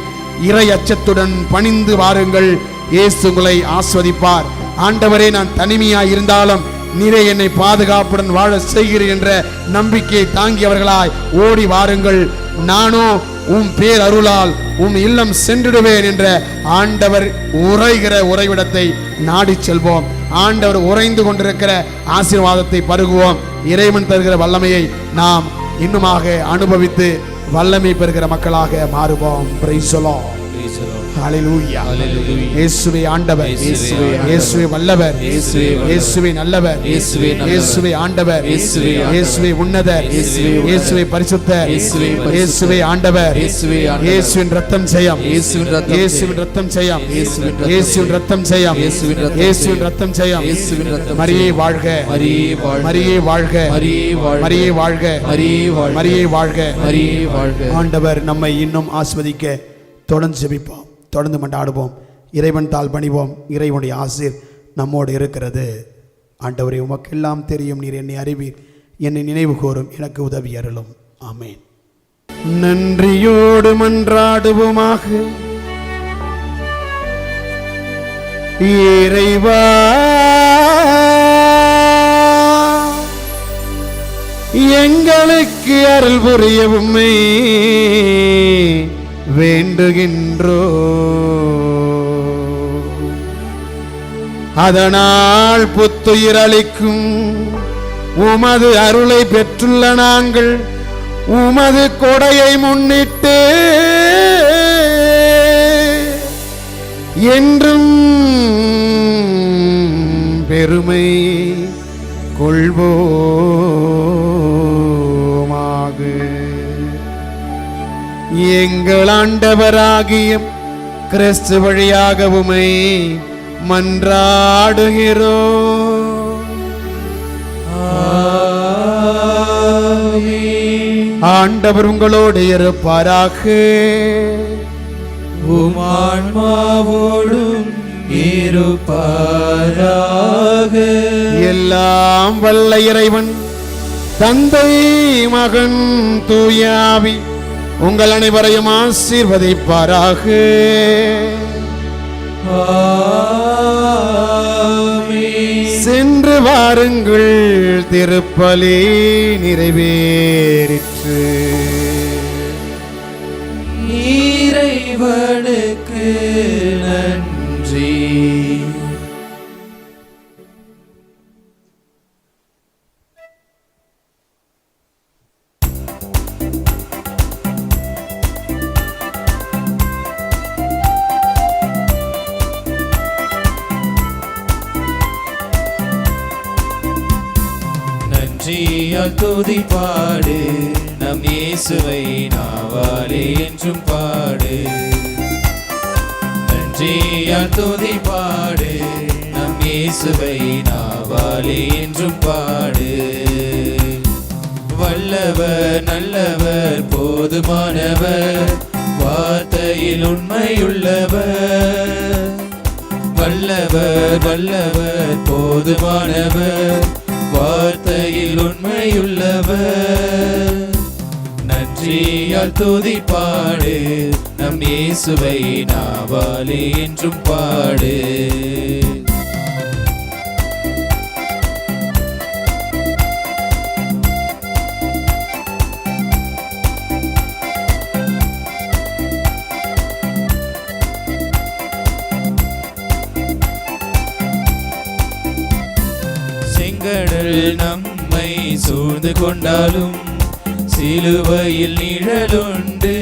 இறை அச்சத்துடன் பணிந்து வாருங்கள், இயேசு உங்களை ஆஸ்வதிப்பார். ஆண்டவரே நான் தனிமையாய் இருந்தாலும் நீரே என்னை பாதுகாப்புடன் வாழ செய்கிறீர் என்ற நம்பிக்கையை தாங்கியவர்களாய் ஓடி வாருங்கள், நானோ உம் பேர் அருளால் உம் இல்லம் சென்றிடுவேன் என்ற ஆண்டவர் உரைகிற உறைவிடத்தை நாடி செல்வோம். ஆண்டவர் உறைந்து கொண்டிருக்கிற ஆசீர்வாதத்தை பருகுவோம். இறைவன் தருகிற வல்லமையை நாம் இன்னுமாக அனுபவித்து வல்லமை பெறுகிற மக்களாக மாறுவோம். Praise the lord. ஹalleluya. இயேசுவே ஆண்டவர், இயேசுவே வல்லவர், இயேசுவே நல்லவர், இயேசுவே ஆண்டவர், இயேசுவே உன்னதர், இயேசுவே பரிசுத்தர், இயேசுவே ஆண்டவர், இயேசுவின் இரத்தம் ஜெயம், இயேசுவின் இரத்தம் ஜெயம், இயேசுவின் இரத்தம் ஜெயம், இயேசுவின் இரத்தம் ஜெயம். மரியே வாழ்க, மரியே வாழ்க, மரியே வாழ்க, மரியே வாழ்க. ஆண்டவர் நம்மை இன்னும் ஆஸ்வதிக்க தொடர்ந்து ஜெபிப்போம், தொடர்ந்து மன்றாடுவோம், இறைவன் தாள் பணிவோம். இறைவனுடைய ஆசீர் நம்மோடு இருக்கிறது. ஆண்டவரே உமக்கெல்லாம் தெரியும், நீர் என்னை அறிவீர், என்னை நினைவு கூறும், எனக்கு உதவி அருளும். ஆமென். நன்றியோடு மன்றாடுவோமாக. இறைவா எங்களுக்கு அருள் புரிய உம்மை வேண்டுகின்றோ, அதனால் புத்துயிரளிக்கும் உமது அருளை பெற்றுள்ள நாங்கள் உமது கொடையை முன்னிட்டு என்றும் பெருமை கொள்வோமாக. எங்கள் ஆண்டவராகிய கிறிஸ்து வழியாக உம்மை மன்றாடுகிறோம். ஆண்டவர் உங்களோடு இருப்பாராக. உமான்மாவோடும் இருப்பாராக. எல்லாம் வல்ல இறைவன் தந்தை மகன் தூய ஆவி உங்கள் அனைவரையும் ஆசீர்வதிப்பாராக. சென்று வாருங்கள், திருப்பலி நிறைவேறிற்று. இறைவனுக்கு இறைவனுக்கு நன்றி. நன்றியால் துதி பாடு, நம் இயேசுவை நாவாலே என்றும் பாடு. நன்றியால் துதி பாடு, நம் இயேசுவை நாவாலே என்றும் பாடு. வல்லவர் நல்லவர் போதுமானவர், வார்த்தையில் உண்மையுள்ளவர். வல்லவர் வல்லவர் போதுமானவர், வார்த்தையில் உண்மையுள்ளவர். நன்றியால் துதி பாடு, நம் இயேசுவை நாவாலே என்றும் பாடு. செங்கடல் நம்மை சூழ்ந்து கொண்டாலும் சிலுவையில் நிழலுண்டு.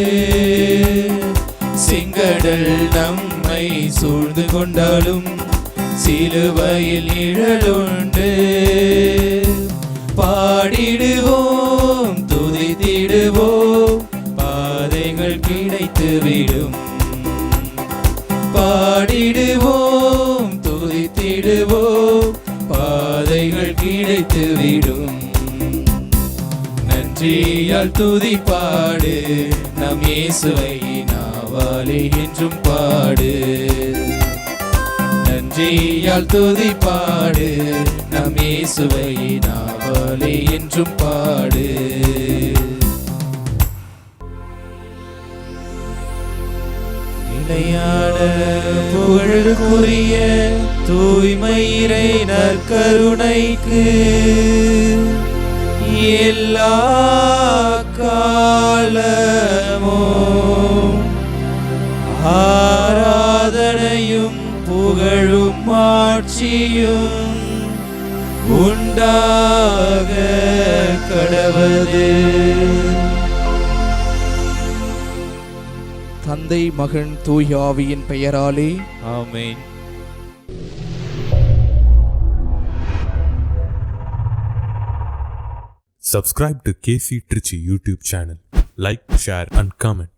செங்கடல் நம்மை சூழ்ந்து கொண்டாலும் சிலுவையில் நிழலுண்டு. பாடிடுவோம் துதித்திடுவோம், பாதைகள் கிடைத்துவிடும். பாடிடுவோம் துதித்திடுவோம், பாதைகள் கிடைத்துவிடும். நன்றியால் துதி பாடு, நம் இயேசுவை நாவாலே என்றும் பாடு. நன்றியால் துதி பாடு, நம் இயேசுவை நாவாலே என்றும் பாடு. நிலையான புகழுக்குரிய தூய்மை இறை நற்கருணைக்கு எல்லா காலமும் ஆராதனையும் புகழும் ஆட்சியும் உண்டாக கடவது. தந்தை மகன் தூய ஆவியின் பெயராலே ஆமென். Subscribe to KC Trichy YouTube channel. Like, share and comment.